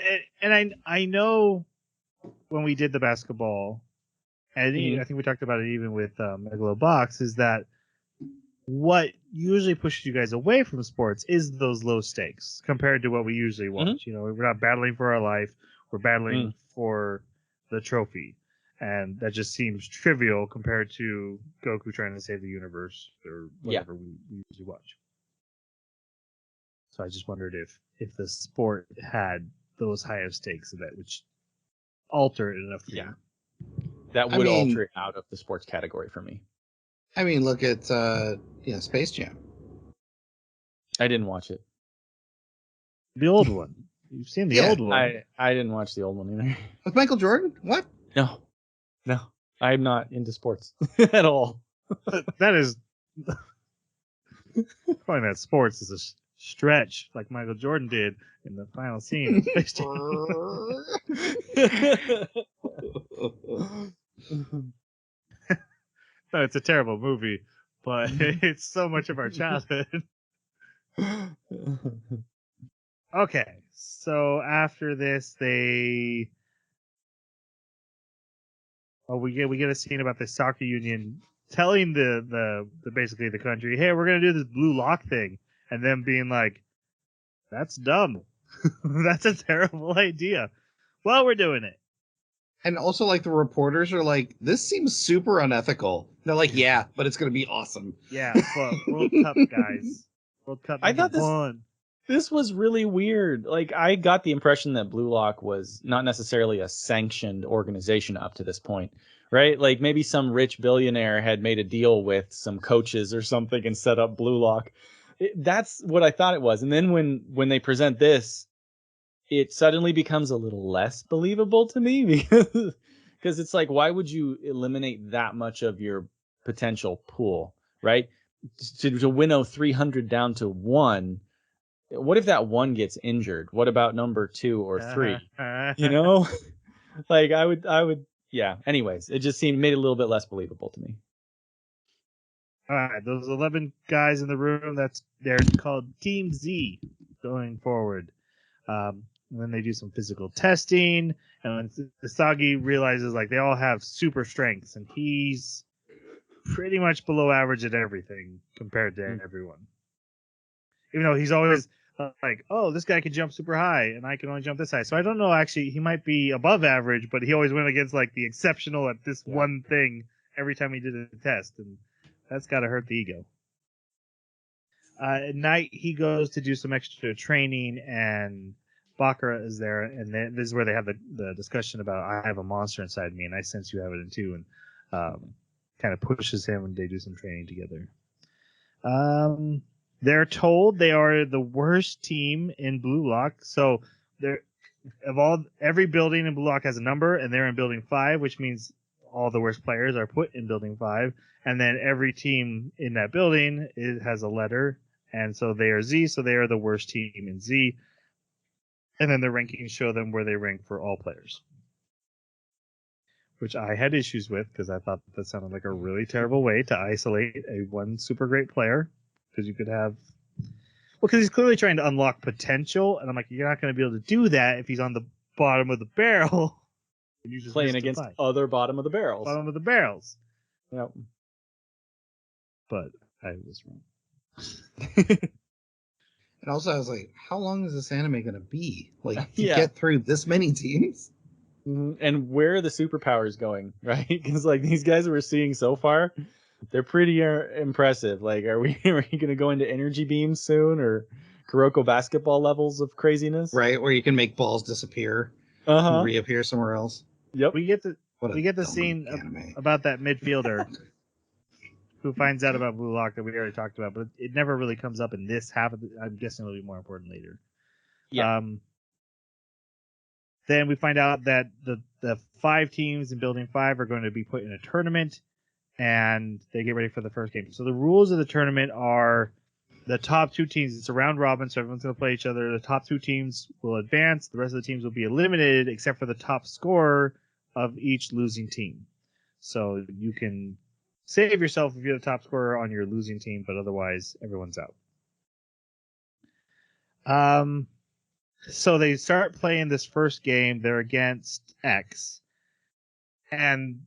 and I know when we did the basketball, and I think we talked about it even with Megalobox, is that what usually pushes you guys away from sports is those low stakes compared to what we usually watch. We're not battling for our life; we're battling for the trophy, and that just seems trivial compared to Goku trying to save the universe or whatever we usually watch. So I just wondered if the sport had those higher stakes, that which alter it enough. That would alter it out of the sports category for me. I mean, look at Space Jam. I didn't watch it. The old one. You've seen the old one. I didn't watch the old one either. With Michael Jordan? What? No. I'm not into sports at all. That is calling that sports is a stretch, like Michael Jordan did in the final scene of Space Jam. No, it's a terrible movie, but it's so much of our childhood. Okay, so after this, we get a scene about the soccer union telling the basically the country, hey, we're gonna do this blue lock thing, and them being like, that's dumb, that's a terrible idea. Well, we're doing it. And also, like, the reporters are like, this seems super unethical. They're like, yeah, but it's gonna be awesome. Yeah, but World Cup, guys. World Cup. I thought this was really weird. Like, I got the impression that Blue Lock was not necessarily a sanctioned organization up to this point, right? Like, maybe some rich billionaire had made a deal with some coaches or something and set up Blue Lock. That's what I thought it was. And then when they present this, it suddenly becomes a little less believable to me, because it's like, why would you eliminate that much of your potential pool, right? To winnow 300 down to 1. What if that 1 gets injured? What about number 2 or 3? Like, I would, yeah. Anyways, it just made it a little bit less believable to me. All right, those 11 guys in the room, they're called Team Z going forward. Then they do some physical testing, and when Isagi realizes, like, they all have super strengths, and he's pretty much below average at everything compared to everyone. Even though he's always like, oh, this guy can jump super high, and I can only jump this high. So I don't know, actually, he might be above average, but he always went against, like, the exceptional at this one thing every time he did a test, and that's got to hurt the ego. At night, he goes to do some extra training, and Baka is there, and this is where they have the discussion about, I have a monster inside me, and I sense you have it too. kind of pushes him, and they do some training together. They're told they are the worst team in Blue Lock. So every building in Blue Lock has a number, and they're in building 5, which means all the worst players are put in building 5. And then every team in that building has a letter, and so they are Z, so they are the worst team in Z. And then the rankings show them where they rank for all players, which I had issues with because I thought that sounded like a really terrible way to isolate one super great player, because you could have, because he's clearly trying to unlock potential, and I'm like, you're not going to be able to do that if he's on the bottom of the barrel. And you just playing against other bottom of the barrels. Bottom of the barrels. Yep. But I was wrong. And also, I was like, how long is this anime going to be? Like, to Yeah. get through this many teams? And where are the superpowers going, right? Because like these guys we're seeing so far, they're pretty impressive. Like, are we going to go into energy beams soon, or Kuroko basketball levels of craziness? Right, where you can make balls disappear and reappear somewhere else. Yep. We get the scene about that midfielder who finds out about Blue Lock that we already talked about, but it never really comes up in this half. I'm guessing it'll be more important later. Yeah. Then we find out that the 5 teams in Building 5 are going to be put in a tournament, and they get ready for the first game. So the rules of the tournament are the top 2 teams. It's a round robin, so everyone's going to play each other. The top 2 teams will advance. The rest of the teams will be eliminated, except for the top scorer of each losing team. So you can save yourself if you're the top scorer on your losing team, but otherwise everyone's out. So they start playing this first game. They're against X, and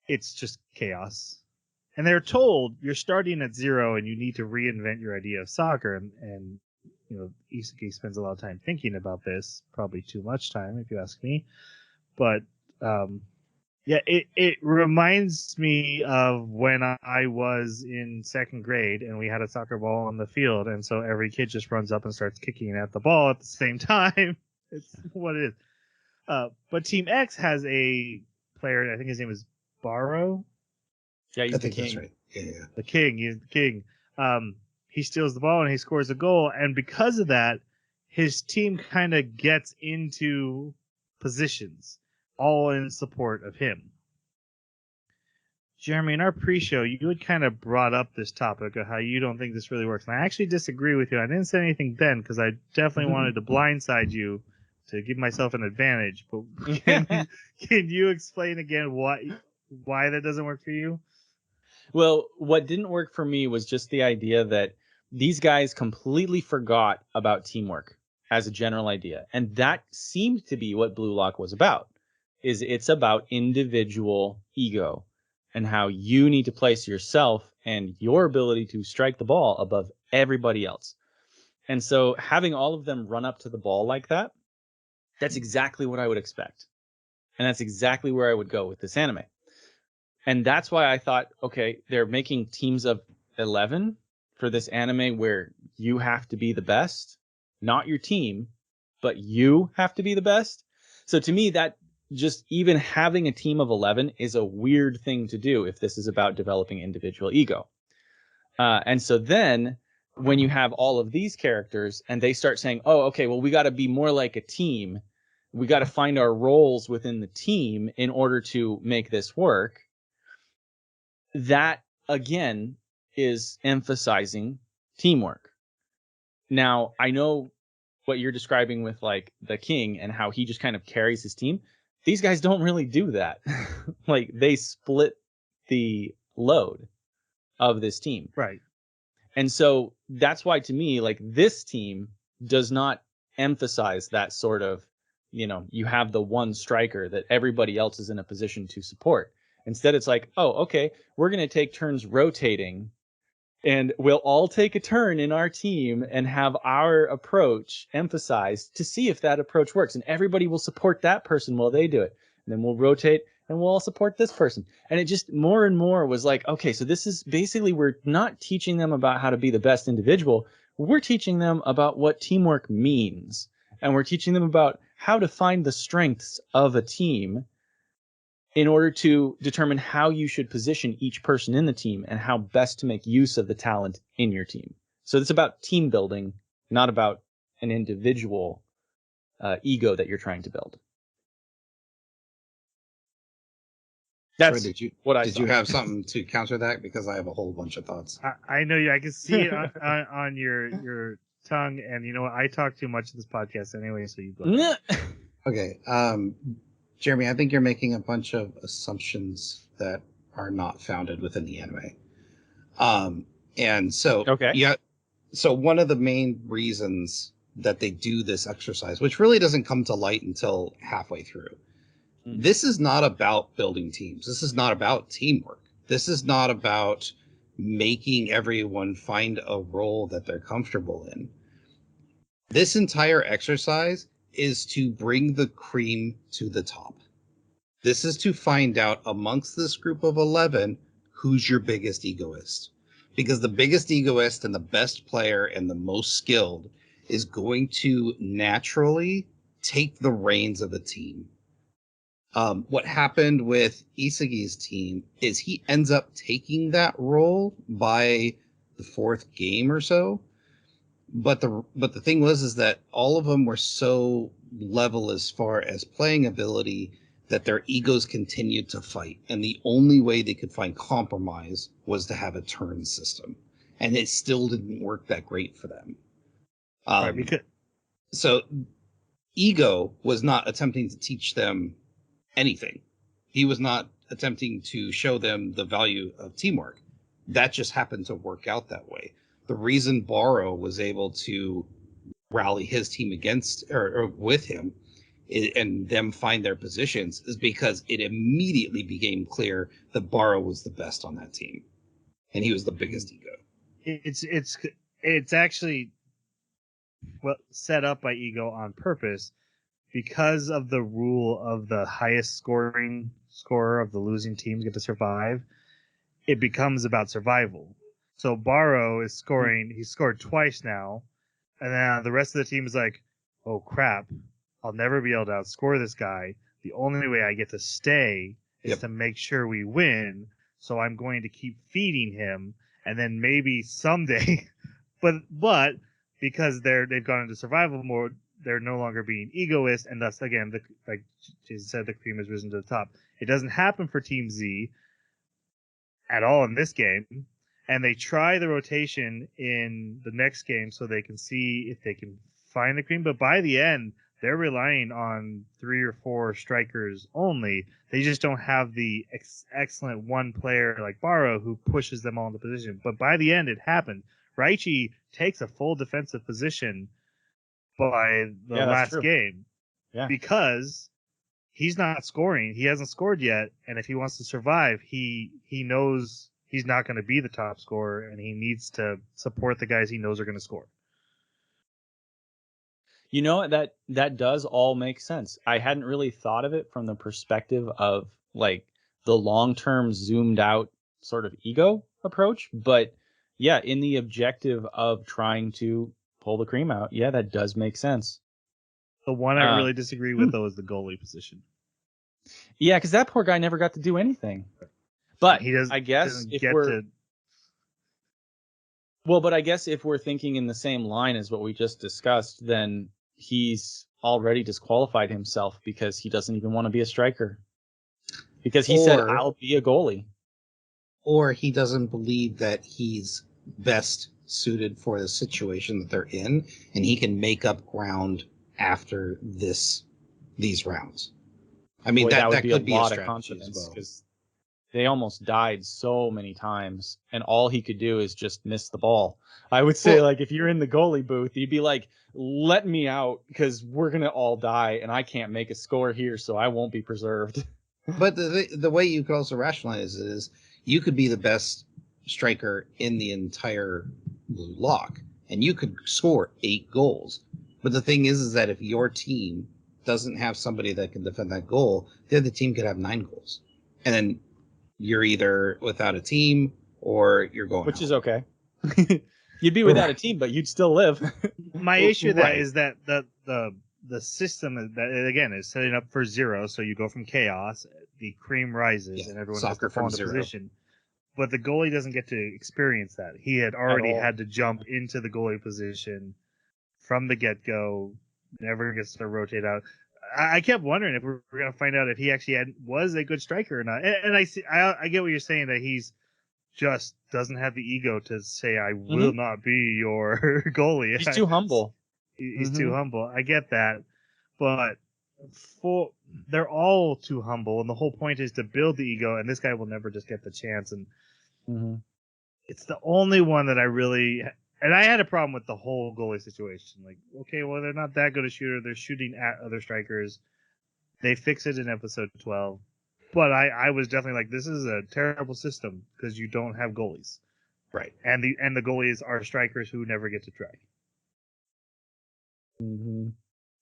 it's just chaos. And they're told you're starting at 0 and you need to reinvent your idea of soccer. And you know, Isuke spends a lot of time thinking about this, probably too much time if you ask me. But yeah, it reminds me of when I was in 2nd grade and we had a soccer ball on the field, and so every kid just runs up and starts kicking at the ball at the same time. It's what it is. But Team X has a player, I think his name is Barrow. Yeah, he's I the think king. that's right. Yeah. The king. He's the king. He steals the ball and he scores a goal, and because of that, his team kind of gets into positions, all in support of him. Jeremy, in our pre-show, you had kind of brought up this topic of how you don't think this really works. And I actually disagree with you. I didn't say anything then because I definitely wanted to blindside you to give myself an advantage. But can you explain again why that doesn't work for you? Well, what didn't work for me was just the idea that these guys completely forgot about teamwork as a general idea. And that seemed to be what Blue Lock was about. It's about individual ego and how you need to place yourself and your ability to strike the ball above everybody else. And so having all of them run up to the ball like that, that's exactly what I would expect. And that's exactly where I would go with this anime. And that's why I thought, okay, they're making teams of 11 for this anime where you have to be the best, not your team, but you have to be the best. So to me, that just even having a team of 11 is a weird thing to do if this is about developing individual ego. And so then when you have all of these characters and they start saying, oh, okay, well, we got to be more like a team. We got to find our roles within the team in order to make this work. That, again, is emphasizing teamwork. Now, I know what you're describing with like the king and how he just kind of carries his team. These guys don't really do that. Like, they split the load of this team. Right. And so that's why, to me, like, this team does not emphasize that sort of, you know, you have the one striker that everybody else is in a position to support. Instead, it's like, oh, okay, we're going to take turns rotating, and we'll all take a turn in our team and have our approach emphasized to see if that approach works. And everybody will support that person while they do it. And then we'll rotate and we'll all support this person. And it just more and more was like, okay, so this is basically, we're not teaching them about how to be the best individual. We're teaching them about what teamwork means. And we're teaching them about how to find the strengths of a team in order to determine how you should position each person in the team and how best to make use of the talent in your team. So it's about team building, not about an individual ego that you're trying to build. That's Troy, what I did saw. you have something to counter that? Because I have a whole bunch of thoughts. I know you. I can see it on your tongue, and you know what? I talk too much in this podcast anyway, so you go. Okay, Jeremy, I think you're making a bunch of assumptions that are not founded within the anime. And so, Okay. yeah. So one of the main reasons that they do this exercise, which really doesn't come to light until halfway through, this is not about building teams. This is not about teamwork. This is not about making everyone find a role that they're comfortable in. This entire exercise is to bring the cream to the top. This is to find out amongst this group of 11 who's your biggest egoist. Because the biggest egoist and the best player and the most skilled is going to naturally take the reins of the team. What happened with Isagi's team is he ends up taking that role by the fourth game or so. But the thing was that all of them were so level as far as playing ability that their egos continued to fight. And the only way they could find compromise was to have a turn system. And it still didn't work that great for them. So Ego was not attempting to teach them anything. He was not attempting to show them the value of teamwork. That just happened to work out that way. The reason Barrow was able to rally his team against or with him and them find their positions is because it immediately became clear that Barrow was the best on that team, and he was the biggest ego. It's actually set up by Ego on purpose. Because of the rule of the highest scorer of the losing teams get to survive, it becomes about survival. So Barrow is scoring, he scored twice now, and then the rest of the team is like, oh crap, I'll never be able to outscore this guy. The only way I get to stay is to make sure we win, so I'm going to keep feeding him, and then maybe someday, but because they've gone into survival mode, they're no longer being egoist, and thus, again, like Jason said, the cream has risen to the top. It doesn't happen for Team Z at all in this game, and they try the rotation in the next game so they can see if they can find the cream, but by the end, they're relying on 3 or 4 strikers only. They just don't have the excellent one player like Barrow who pushes them all into position, but by the end, it happened. Raichi takes a full defensive position by the last game because he's not scoring. He hasn't scored yet, and if he wants to survive, he knows he's not going to be the top scorer, and he needs to support the guys he knows are going to score. You know, that does all make sense. I hadn't really thought of it from the perspective of like the long-term zoomed out sort of ego approach, but yeah, in the objective of trying to pull the cream out, yeah, that does make sense. The one I really disagree with, though, is the goalie position. Yeah, because that poor guy never got to do anything. But he doesn't. I guess but I guess if we're thinking in the same line as what we just discussed, then he's already disqualified himself because he doesn't even want to be a striker. Because he said, "I'll be a goalie." Or he doesn't believe that he's best suited for the situation that they're in, and he can make up ground after these rounds. I mean, that would be could a lot of confidence because they almost died so many times, and all he could do is just miss the ball. I would say, like, if you're in the goalie booth, you'd be like, "Let me out because we're gonna all die, and I can't make a score here, so I won't be preserved." But the way you could also rationalize it is you could be the best striker in the entire blue lock, and you could score 8 goals. But the thing is that if your team doesn't have somebody that can defend that goal, the other team could have 9 goals. And then you're either without a team or you're going Which out. is okay. You'd be without a team, but you'd still live. My issue with that is that the the system that again is setting up for zero. So you go from chaos, the cream rises, and everyone has soccer to fall from into zero. position. But the goalie doesn't get to experience that. He had already all. had to jump into the goalie position from the get-go. Never gets to rotate out. I kept wondering if we were going to find out if he actually was a good striker or not. And I get what you're saying, that he's just doesn't have the ego to say, I will not be your goalie. He's too humble. He's too humble. I get that. But they're all too humble, and the whole point is to build the ego, and this guy will never just get the chance. And it's the only one that I really... And I had a problem with the whole goalie situation. Like, okay, well, they're not that good a shooter. They're shooting at other strikers. They fix it in episode 12. But I was definitely like, this is a terrible system because you don't have goalies. Right. And the goalies are strikers who never get to try.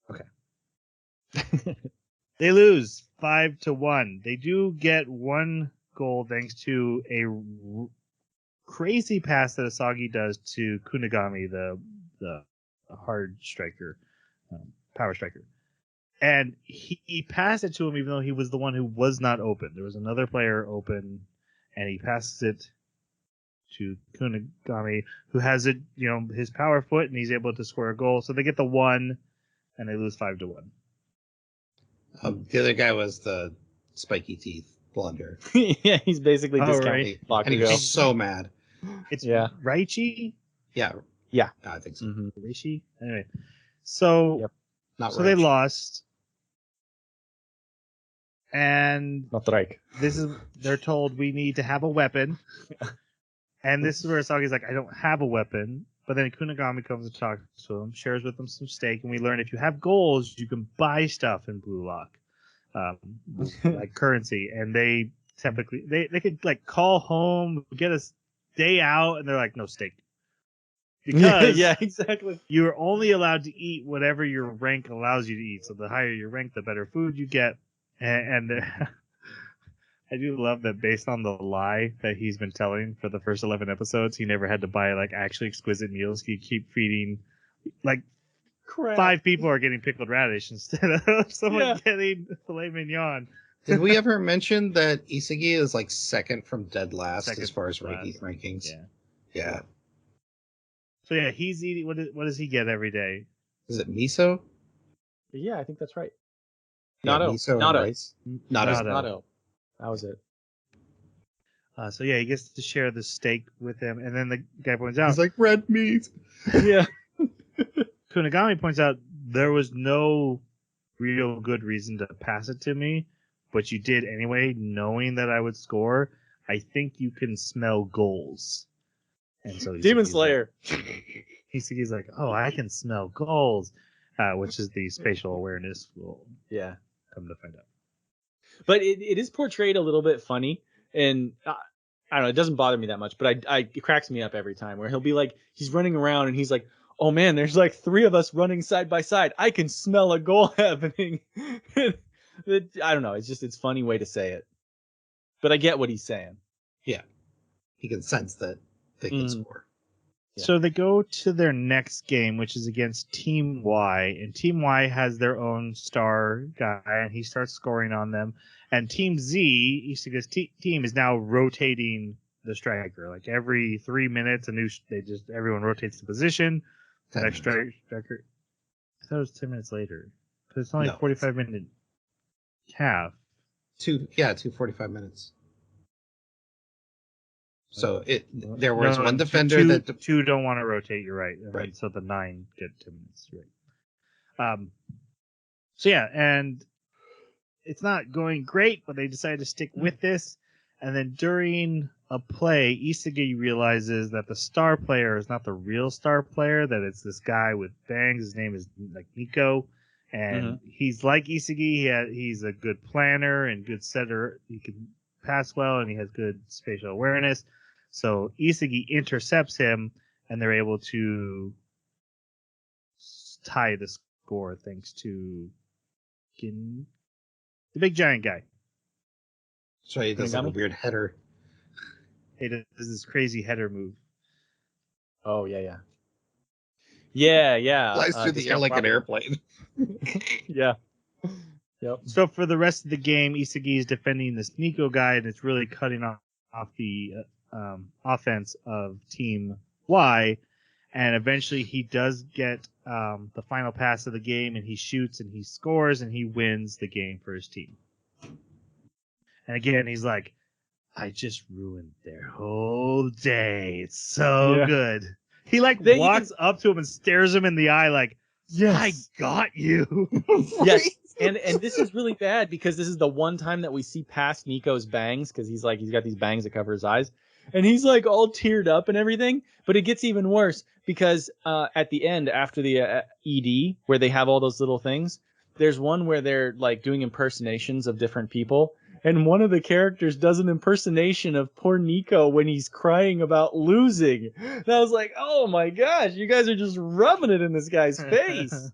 Okay. They lose 5-1. They do get one goal thanks to a crazy pass that Asagi does to Kunigami, the hard striker, power striker. And he passed it to him even though he was the one who was not open. There was another player open, and he passes it to Kunigami, who has it, his power foot, and he's able to score a goal. So they get the 1, and they lose 5-1. The other guy was the spiky teeth, blonde hair. Yeah, he's basically discounting. Right. And he was so mad. It's Raichi? Yeah. Yeah. I think so. Raichi? Anyway. So, they lost. And Not right. they're told we need to have a weapon. And this is where Asagi's like, I don't have a weapon. But then Kunigami comes and talks to him, shares with him some steak, and we learn if you have goals, you can buy stuff in Blue Lock, like currency. And they typically they could like call home, get a day out, and they're like, no steak, because yeah, exactly. You're only allowed to eat whatever your rank allows you to eat. So the higher your rank, the better food you get. And I do love that based on the lie that he's been telling for the first 11 episodes, he never had to buy like actually exquisite meals. He keep feeding like Crap. 5 people are getting pickled radish instead of someone getting filet mignon. Did we ever mention that Isagi is like second from dead last as far as rankings? Yeah. So yeah, he's eating. What does he get every day? Is it miso? Yeah, I think that's right. Yeah, miso and rice. Natto. That was it. So yeah, he gets to share the steak with him, and then the guy points out, he's like, red meat. Yeah. Kunigami points out there was no real good reason to pass it to me, but you did anyway, knowing that I would score. I think you can smell goals. And so Demon Slayer. He's like, oh, I can smell goals, which is the spatial awareness. We'll come to find out. But it is portrayed a little bit funny, and I don't know, it doesn't bother me that much, but it cracks me up every time where he'll be like, he's running around and he's like, oh man, there's like 3 of us running side by side. I can smell a goal happening. I don't know. It's a funny way to say it, but I get what he's saying. Yeah. He can sense that they can score. Yeah. So they go to their next game, which is against Team Y, and Team Y has their own star guy, and he starts scoring on them. And Team Z, Isaga's team, is now rotating the striker. Like every 3 minutes, everyone rotates the position. The next striker. I thought it was 10 minutes later, because it's only a 45-minute half. 2 45 minutes. So there was one defender that 2 don't want to rotate. You're right. Right. So the 9 get 10 minutes. Right. So yeah, and it's not going great, but they decided to stick with this. And then during a play, Isagi realizes that the star player is not the real star player. That it's this guy with bangs. His name is like Nico, and he's like Isagi. He's a good planner and good setter. He can pass well, and he has good spatial awareness. So Isagi intercepts him, and they're able to tie the score thanks to the big giant guy. So he does like a weird header. He does this crazy header move. Oh, yeah. Yeah. Flies through the air like an airplane. Yeah. Yep. So for the rest of the game, Isagi is defending this Nico guy, and it's really cutting off the offense of Team Y. And eventually he does get the final pass of the game, and he shoots and he scores and he wins the game for his team. And again, he's like, I just ruined their whole day. It's so good. He walks up to him and stares him in the eye like, yes, I got you. Yes. And this is really bad because this is the one time that we see past Nico's bangs, because he's got these bangs that cover his eyes. And he's like all teared up and everything. But it gets even worse because at the end, after the ED, where they have all those little things, there's one where they're like doing impersonations of different people. And one of the characters does an impersonation of poor Nico when he's crying about losing. And I was like, oh my gosh, you guys are just rubbing it in this guy's face.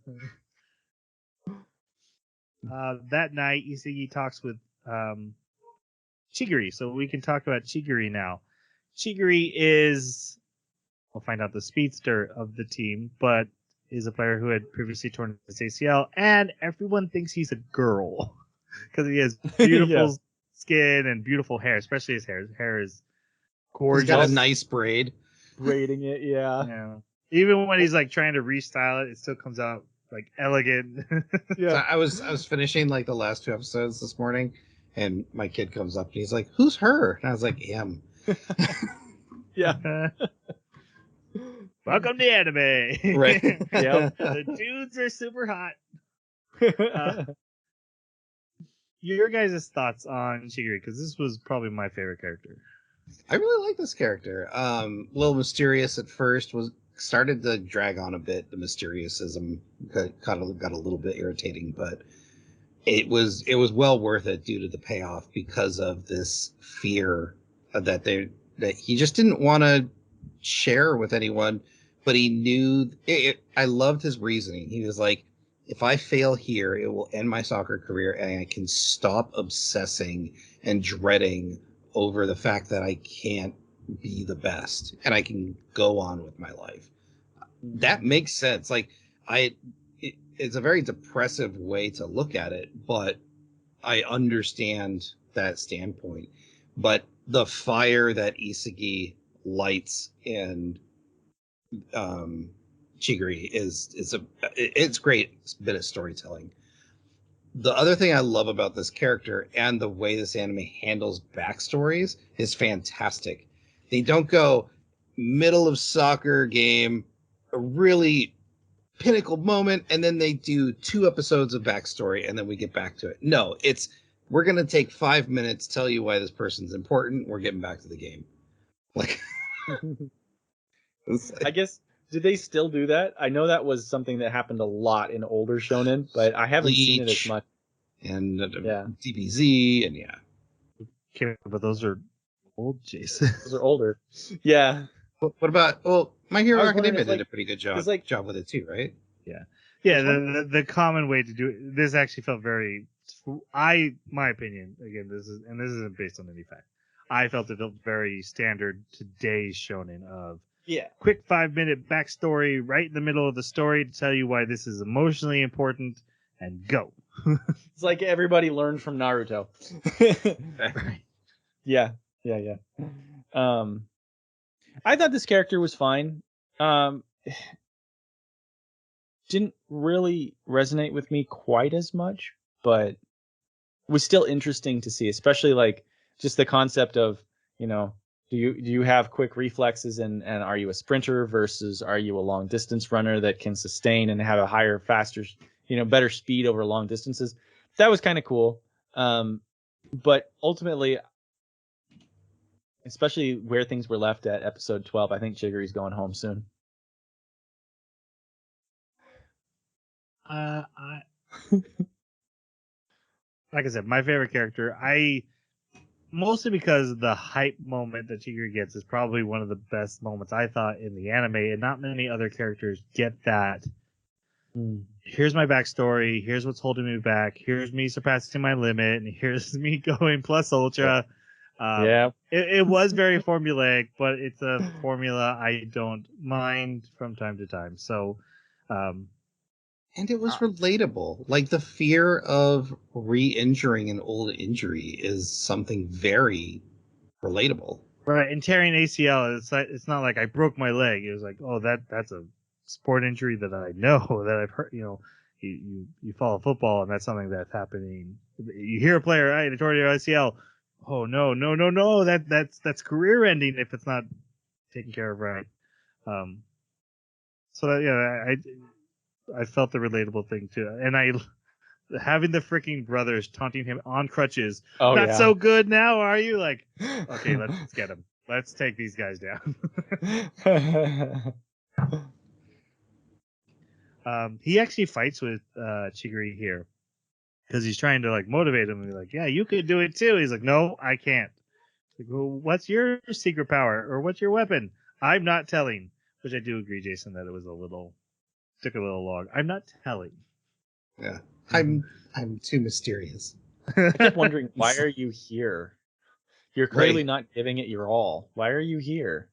That night, Isagi talks with Chigiri. So we can talk about Chigiri now. Chigiri is, we'll find out, the speedster of the team, but is a player who had previously torn his ACL, and everyone thinks he's a girl because he has beautiful skin and beautiful hair, especially his hair. His hair is gorgeous. He's got a nice braid. Braiding it, yeah. Even when he's like trying to restyle it, it still comes out like elegant. Yeah. So I was finishing like the last 2 episodes this morning, and my kid comes up and he's like, "Who's her?" And I was like, "Em." Yeah. Welcome to anime. Right. Yeah. The dudes are super hot. Your guys' thoughts on Chigiri, because this was probably my favorite character. I really like this character. A little mysterious at first, started to drag on a bit. The mysteriousness got a little bit irritating, but it was well worth it due to the payoff because of this fear that he just didn't want to share with anyone, but he knew it. I loved his reasoning. He was like, if I fail here, it will end my soccer career, and I can stop obsessing and dreading over the fact that I can't be the best, and I can go on with my life. That makes sense. Like it's a very depressive way to look at it, but I understand that standpoint. But the fire that Isagi lights in Chigiri it's great. It's a bit of storytelling. The other thing I love about this character and the way this anime handles backstories is fantastic. They don't go middle of soccer game, a really pinnacle moment, and then they do 2 episodes of backstory and then we get back to it. No, we're going to take 5 minutes, tell you why this person's important. We're getting back to the game. Like, I guess, did they still do that? I know that was something that happened a lot in older shonen, but I haven't seen it as much. And DBZ, and Okay, but those are old, Jason. Those are older. Yeah. What about, My Hero Academia did a pretty good job with it too, right? Yeah. Yeah, the common way to do it, this actually felt very, my opinion, again, this isn't based on any fact. I felt it felt very standard today's shonen of quick 5-minute backstory right in the middle of the story to tell you why this is emotionally important and go. It's like everybody learned from Naruto. Right. Yeah. I thought this character was fine. Didn't really resonate with me quite as much, but was still interesting to see, especially like just the concept of, do you have quick reflexes and are you a sprinter versus are you a long distance runner that can sustain and have a higher, faster, better speed over long distances. That was kind of cool. But ultimately, especially where things were left at episode 12, I think Chigiri's going home soon. Like I said, my favorite character, mostly because the hype moment that Chigiri gets is probably one of the best moments I thought in the anime, and not many other characters get that. Here's my backstory. Here's what's holding me back. Here's me surpassing my limit, and here's me going plus ultra. It was very formulaic, but it's a formula I don't mind from time to time. So And it was relatable. Like the fear of re-injuring an old injury is something very relatable. Right, and tearing ACL, it's not like I broke my leg. It was like, oh, that's a sport injury that I know that I've heard. You follow football, and that's something that's happening. You hear a player, right, they tore your ACL. Oh no, that's career ending if it's not taken care of right. So that, I felt the relatable thing too, and having the freaking brothers taunting him on crutches. Oh, Not yeah. so good now, are you? Like, okay, let's get him. Let's take these guys down. He actually fights with Chigiri here because he's trying to like motivate him and be like, yeah, you could do it too. He's like, no, I can't. Like, well, what's your secret power or what's your weapon? I'm not telling. Which I do agree, Jason, that it was took a little long. I'm not telling. Yeah, I'm too mysterious. I kept wondering, why are you here? You're clearly not giving it your all. Why are you here?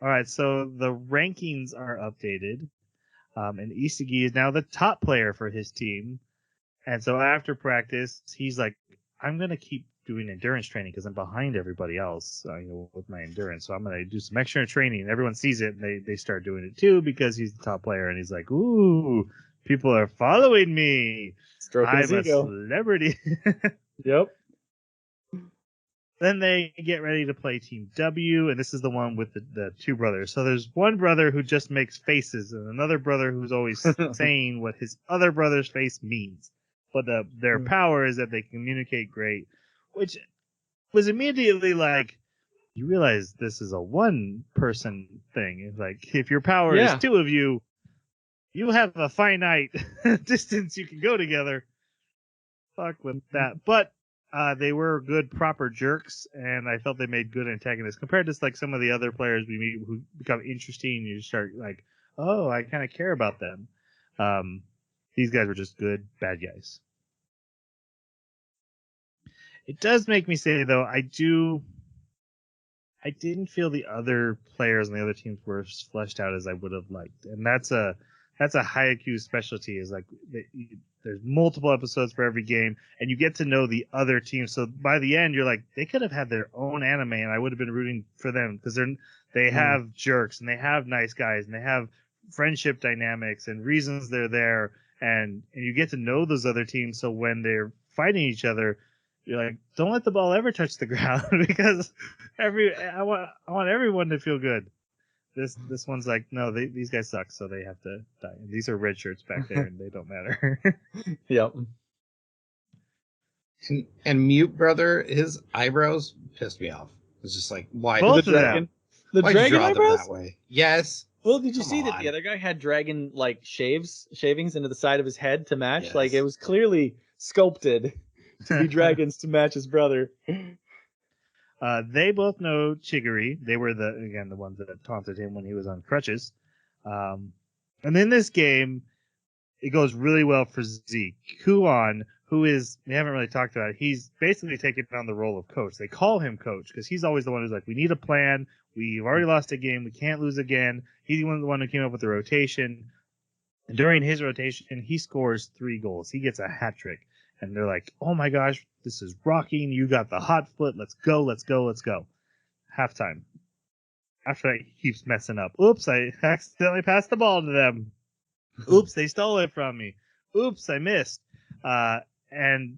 All right, so the rankings are updated, and Isagi is now the top player for his team. And so after practice, he's like, I'm going to keep doing endurance training because I'm behind everybody else with my endurance. So I'm going to do some extra training. And everyone sees it, and they start doing it too because he's the top player. And he's like, ooh, people are following me. Stroking his I'm a ego. celebrity. Yep. Then they get ready to play Team W, and this is the one with the two brothers. So there's one brother who just makes faces, and another brother who's always saying what his other brother's face means. But their power is that they communicate great, which was immediately like, you realize this is a one-person thing. It's like, if your power is two of you, you have a finite distance you can go together. Fuck with that. But they were good, proper jerks, and I felt they made good antagonists compared to like some of the other players we meet who become interesting. You start like, oh, I kind of care about them. These guys were just good bad guys. It does make me say though, I didn't feel the other players and the other teams were as fleshed out as I would have liked, and that's a Hayaku specialty. Is like there's multiple episodes for every game, and you get to know the other team. So by the end, you're like, they could have had their own anime, and I would have been rooting for them because they have jerks and they have nice guys and they have friendship dynamics and reasons they're there, and you get to know those other teams. So when they're fighting each other, you're like, don't let the ball ever touch the ground because I want everyone to feel good. This one's like, no, these guys suck, so they have to die. And these are red shirts back there, and they don't matter. Yep. And Mute Brother, his eyebrows pissed me off. It's just like, why? Both of them. The Why'd dragon you draw eyebrows? them that way? Yes. Well, did you Come see that on. the other guy had dragon like shavings into the side of his head to match? Yes. Like it was clearly sculpted to be dragons to match his brother. They both know Chigiri. They were the ones that taunted him when he was on crutches. And in this game, it goes really well for Zeke. Kuon, who is, we haven't really talked about it, he's basically taken on the role of coach. They call him coach because he's always the one who's like, we need a plan. We've already lost a game. We can't lose again. He's the one who came up with the rotation. And during his rotation, he scores 3 goals. He gets a hat trick. And they're like, oh my gosh, this is rocking. You got the hot foot. Let's go. Halftime. After that, he keeps messing up. Oops, I accidentally passed the ball to them. Oops, they stole it from me. Oops, I missed. And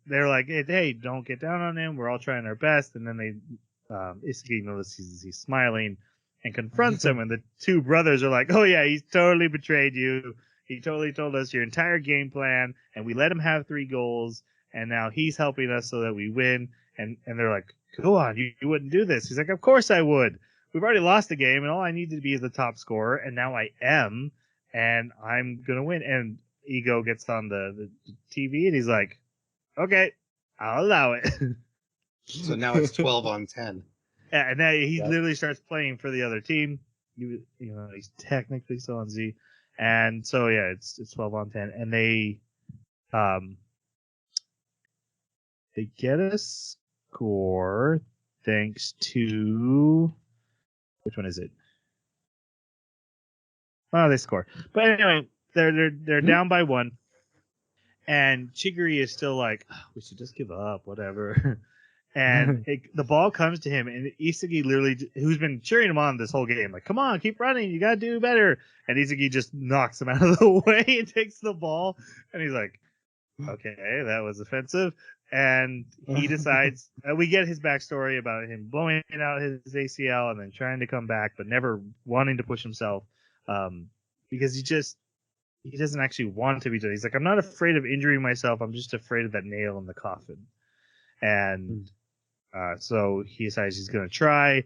they're like, hey, don't get down on him. We're all trying our best. And then Isagi notices he's smiling and confronts him. And the two brothers are like, oh yeah, he's totally betrayed you. He totally told us your entire game plan, and we let him have 3 goals, and now he's helping us so that we win. And they're like, go on, you wouldn't do this. He's like, of course I would. We've already lost the game, and all I need to be is the top scorer, and now I am, and I'm going to win. And Ego gets on the TV, and he's like, okay, I'll allow it. So now it's 12 on 10. Yeah, and now he literally starts playing for the other team. He's technically still on Z. And so yeah, it's 12 on 10, and they get a score thanks to, which one is it? Well, they score. But anyway, they're down by 1. And Chigiri is still like, "Oh, we should just give up, whatever." And the ball comes to him, and Isagi literally, who's been cheering him on this whole game, like, "Come on, keep running, you gotta do better." And Isagi just knocks him out of the way and takes the ball, and he's like, "Okay, that was offensive." And he decides, we get his backstory about him blowing out his ACL and then trying to come back, but never wanting to push himself, because he doesn't actually want to be done. He's like, "I'm not afraid of injuring myself. I'm just afraid of that nail in the coffin." And so he decides he's going to try.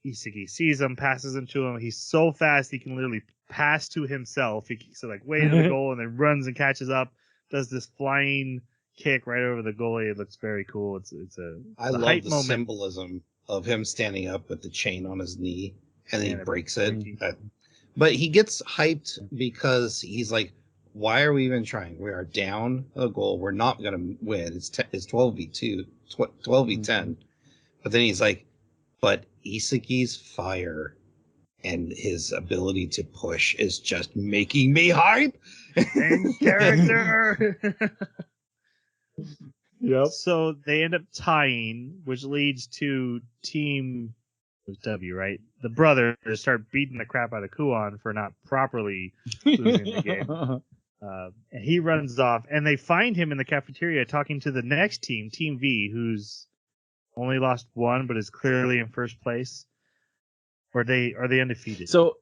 Isagi sees him, passes him to him. He's so fast he can literally pass to himself. He's like way to the goal and then runs and catches up. Does this flying kick right over the goalie. It looks very cool. I love the symbolism of him standing up with the chain on his knee and then he breaks it. But he gets hyped because he's like, why are we even trying? We are down a goal. We're not going to win. It's 12v2, 12v10. But then he's like, but Isagi's fire and his ability to push is just making me hype. In character. Yep. So they end up tying, which leads to Team W, right? The brothers start beating the crap out of Kuon for not properly losing the game. And he runs off, and they find him in the cafeteria talking to the next team, Team V, who's only lost 1 but is clearly in first place. Or are they undefeated? So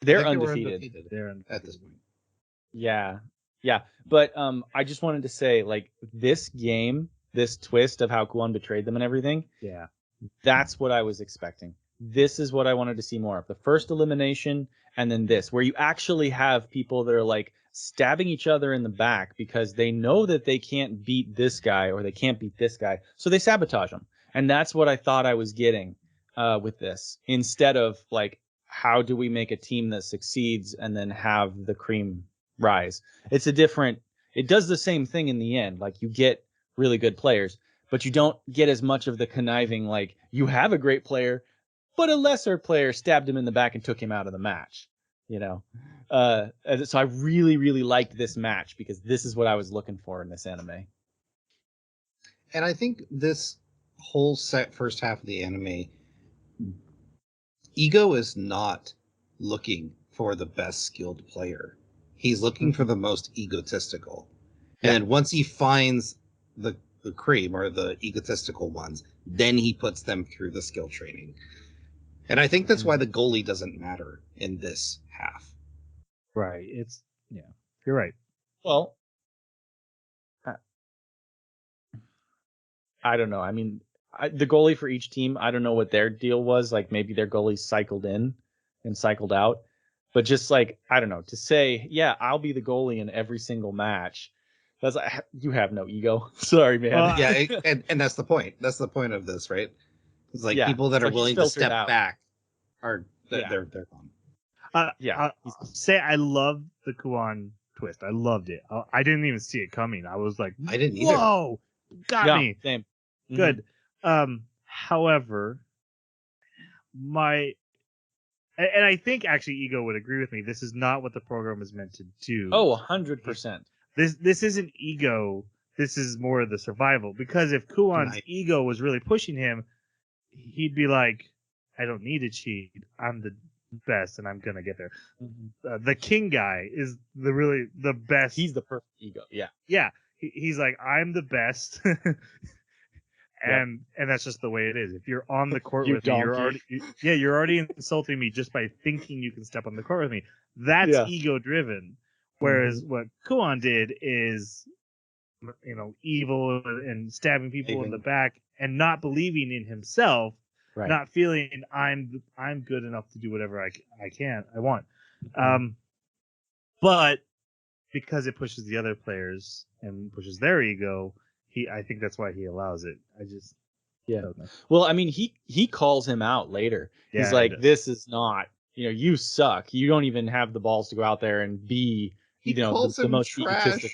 they're undefeated. They're undefeated at this point. Yeah. But I just wanted to say, like, this game, this twist of how Kuon betrayed them and everything. Yeah. That's what I was expecting. This is what I wanted to see more of. The first elimination and then this, where you actually have people that are like stabbing each other in the back because they know that they can't beat this guy or they can't beat this guy. So they sabotage them. And that's what I thought I was getting with this, instead of like, how do we make a team that succeeds and then have the cream rise? It does the same thing in the end. Like, you get really good players, but you don't get as much of the conniving, like, you have a great player, but a lesser player stabbed him in the back and took him out of the match, you know? So I really, really liked this match because this is what I was looking for in this anime. And I think this whole first half of the anime, Ego is not looking for the best skilled player. He's looking for the most egotistical. Yeah. And once he finds the cream or the egotistical ones, then he puts them through the skill training. And I think that's why the goalie doesn't matter in this half. Right. You're right. Well, I don't know. I mean, the goalie for each team, I don't know what their deal was. Like, maybe their goalie cycled in and cycled out. But just like, I don't know, to say, yeah, I'll be the goalie in every single match. That's like, you have no ego. Sorry, man. And that's the point. That's the point of this, right? It's like people that are willing to step back are they're gone. I'll say I love the Kuon twist. I loved it. I didn't even see it coming. I was like, I didn't either. Whoa, got me. Same. Good. However, and I think actually Ego would agree with me. This is not what the program is meant to do. Oh, 100%. This isn't Ego. This is more of the survival. Because if Kuon's ego was really pushing him, he'd be like, I don't need to cheat. I'm the best, and I'm gonna get there. The king guy is the best. He's the perfect ego. Yeah. Yeah. He's like, I'm the best. And that's just the way it is. If you're on the court with me, you're already insulting me just by thinking you can step on the court with me. That's ego driven. Whereas what Kuon did is, evil and stabbing people in the back and not believing in himself, not feeling I'm good enough to do whatever I want. But because it pushes the other players and pushes their ego, I think that's why he allows it. Don't know. Well, I mean, he calls him out later. He's like, this is not, you suck. You don't even have the balls to go out there and be, the most egotistic.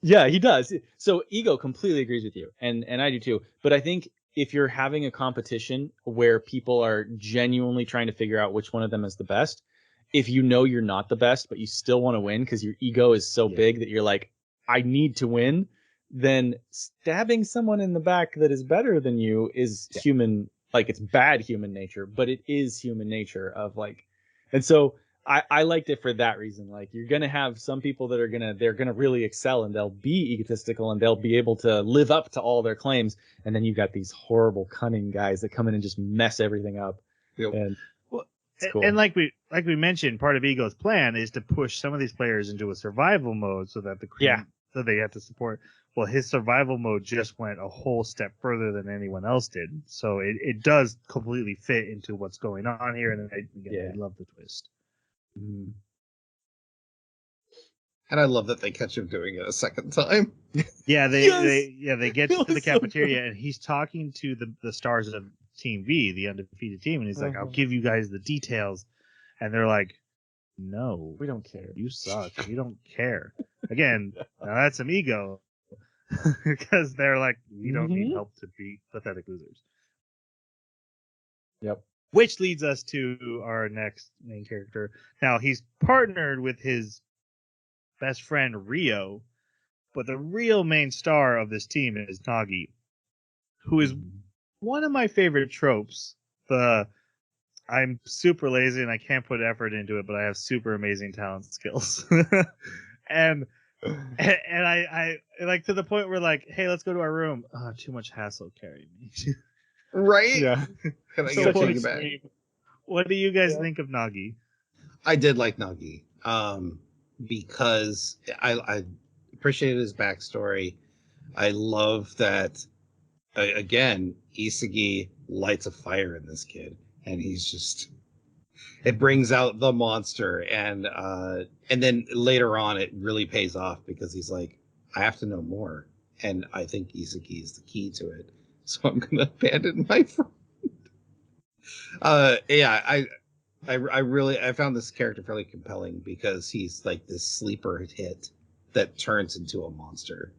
Yeah, he does. So Ego completely agrees with you, and I do too. But I think if you're having a competition where people are genuinely trying to figure out which one of them is the best, if you know you're not the best, but you still want to win because your ego is so big that you're like, I need to win, then stabbing someone in the back that is better than you is human, like it's bad human nature, but it is human nature of like, and so I liked it for that reason. Like you're gonna have some people that are they're gonna really excel and they'll be egotistical and they'll be able to live up to all their claims, and then you've got these horrible, cunning guys that come in and just mess everything up. Yep. And it's cool. And like we mentioned, part of Ego's plan is to push some of these players into a survival mode so that so they have to support. Well, his survival mode just went a whole step further than anyone else did. So it does completely fit into what's going on here, and I love the twist. Mm. And I love that they catch him doing it a second time. Yeah, they get to the cafeteria and he's talking to the stars of Team V, the undefeated team, and he's like, "I'll give you guys the details," and they're like, "No, We don't care. you suck. We don't care." Again, now that's some ego, because they're like, "We don't need help to beat pathetic losers." Yep. Which leads us to our next main character. Now he's partnered with his best friend Rio, but the real main star of this team is Nagi, who is one of my favorite tropes. I'm super lazy and I can't put effort into it, but I have super amazing talent skills. and I like to the point where like, hey, let's go to our room. Oh, too much hassle carrying me. Right? Yeah. Can I So get you back? What do you guys think of Nagi? I did like Nagi. Because I appreciated his backstory. I love that, again, Isagi lights a fire in this kid, and he's just, it brings out the monster, and then later on it really pays off because he's like, I have to know more, and I think Isagi is the key to it, so I'm gonna abandon my friend. I found this character fairly compelling because he's like this sleeper hit that turns into a monster.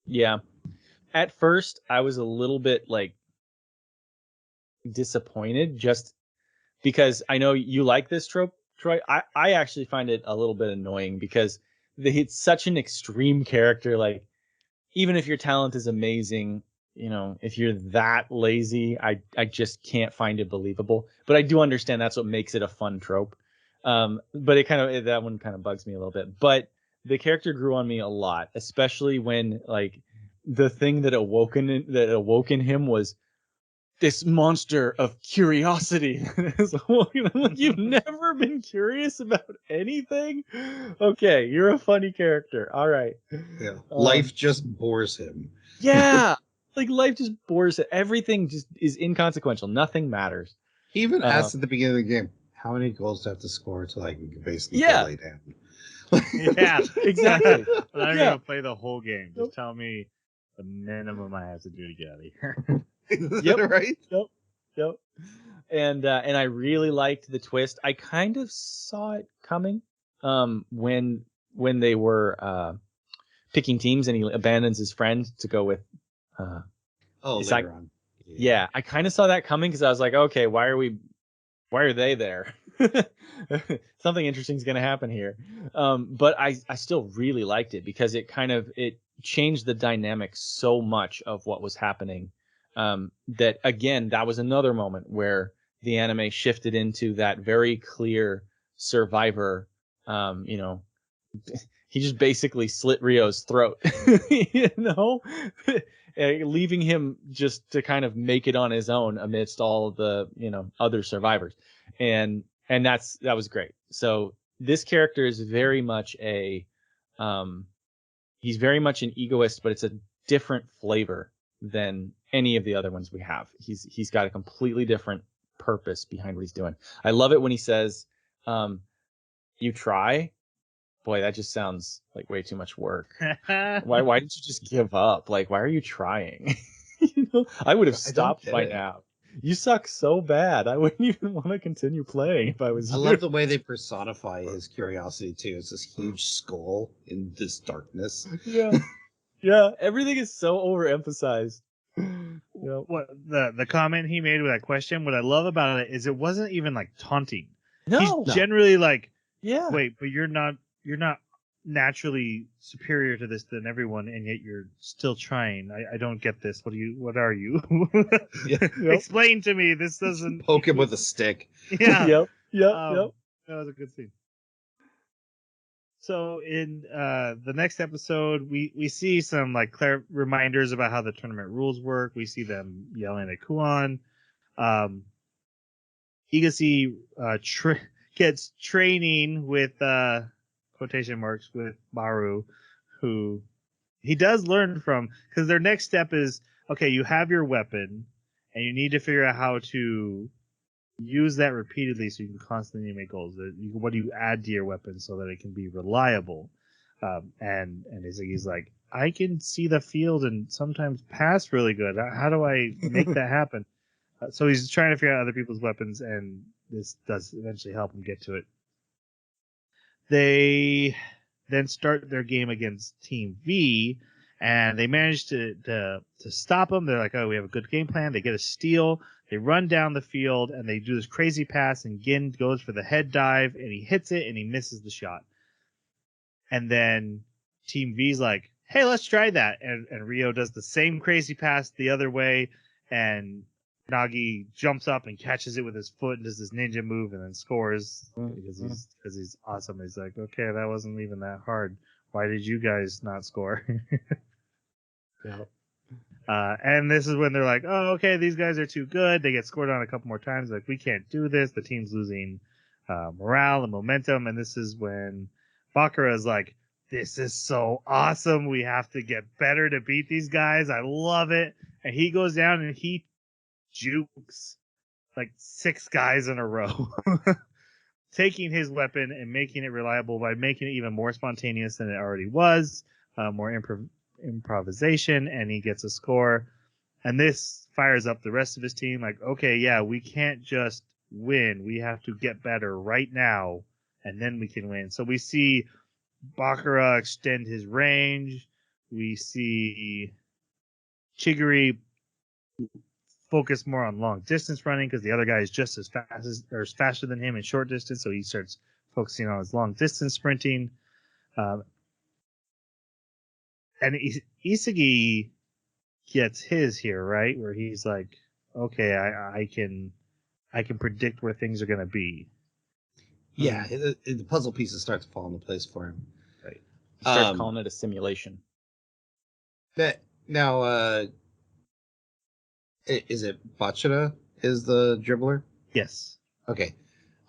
Yeah. At first, I was a little bit like disappointed just because I know you like this trope, Troy. I actually find it a little bit annoying because it's such an extreme character. Like, even if your talent is amazing, you know, if you're that lazy, I just can't find it believable. But I do understand that's what makes it a fun trope. But that one kind of bugs me a little bit. But the character grew on me a lot, especially when like the thing that awoke in him was this monster of curiosity. I'm like, you've never been curious about anything? Okay, you're a funny character. All right. Yeah. Life just bores him. Yeah. Like life just bores it. Everything just is inconsequential. Nothing matters. He even asked at the beginning of the game, how many goals do I have to score to like basically lay down? Yeah, exactly. I'm gonna play the whole game. Just tell me the minimum I have to do to get out of here. Yep. Right? Yep. And I really liked the twist. I kind of saw it coming when they were picking teams and he abandons his friend to go with later on. Yeah, I kind of saw that coming because I was like, okay, why are they there? Something interesting is going to happen here. But I still really liked it because it changed the dynamic so much of what was happening. That again, that was another moment where the anime shifted into that very clear survivor. He just basically slit Rio's throat, leaving him just to kind of make it on his own amidst all of the, other survivors. And that was great. So this character is very much he's very much an egoist, but it's a different flavor than any of the other ones we have. He's got a completely different purpose behind what he's doing. I love it when he says, you try. Boy, that just sounds like way too much work. Why didn't you just give up? Like, why are you trying? I would have stopped by now. You suck so bad. I wouldn't even want to continue playing if I was you. I love the way they personify his curiosity too. It's this huge skull in this darkness. Yeah. Yeah, everything is so overemphasized. What the comment he made with that question, what I love about it is it wasn't even like taunting. No. He's generally like, Yeah. wait, but you're not naturally superior to this than everyone, and yet you're still trying. I don't get this. What are you? Yep. Explain to me. This doesn't Poke him with a stick. Yeah. Yep. That was a good scene. So in the next episode, we see some like reminders about how the tournament rules work. We see them yelling at Kuon. Igasi gets training with quotation marks with Maru, who he does learn from, because their next step is, okay, you have your weapon and you need to figure out how to use that repeatedly so you can constantly make goals. What do you add to your weapon so that it can be reliable? And he's like, I can see the field and sometimes pass really good. How do I make that happen? So he's trying to figure out other people's weapons, and this does eventually help him get to it. They then start their game against Team V, and they manage to stop them. They're like, oh, we have a good game plan. They get a steal. They run down the field, and they do this crazy pass, and Gin goes for the head dive, and he hits it, and he misses the shot. And then Team V's like, hey, let's try that. And Rio does the same crazy pass the other way, and Nagi jumps up and catches it with his foot and does this ninja move and then scores because he's awesome. He's like, okay, that wasn't even that hard. Why did you guys not score? And this is when they're like, oh, okay, these guys are too good. They get scored on a couple more times. Like, we can't do this. The team's losing morale and momentum. And this is when Bakura is like, this is so awesome. We have to get better to beat these guys. I love it. And he goes down and he jukes like 6 guys in a row, taking his weapon and making it reliable by making it even more spontaneous than it already was, more improvisation, and he gets a score. And this fires up the rest of his team. Like, okay, yeah, we can't just win. We have to get better right now, and then we can win. So we see Bakura extend his range. We see Chigiri focus more on long distance running because the other guy is just as fast or faster than him in short distance, so he starts focusing on his long distance sprinting. And Isagi gets his here, right, where he's like, okay, I can predict where things are going to be. Yeah, the puzzle pieces start to fall into place for him. Right. He starts calling it a simulation. Now, is it Bachira is the dribbler? Yes. Okay.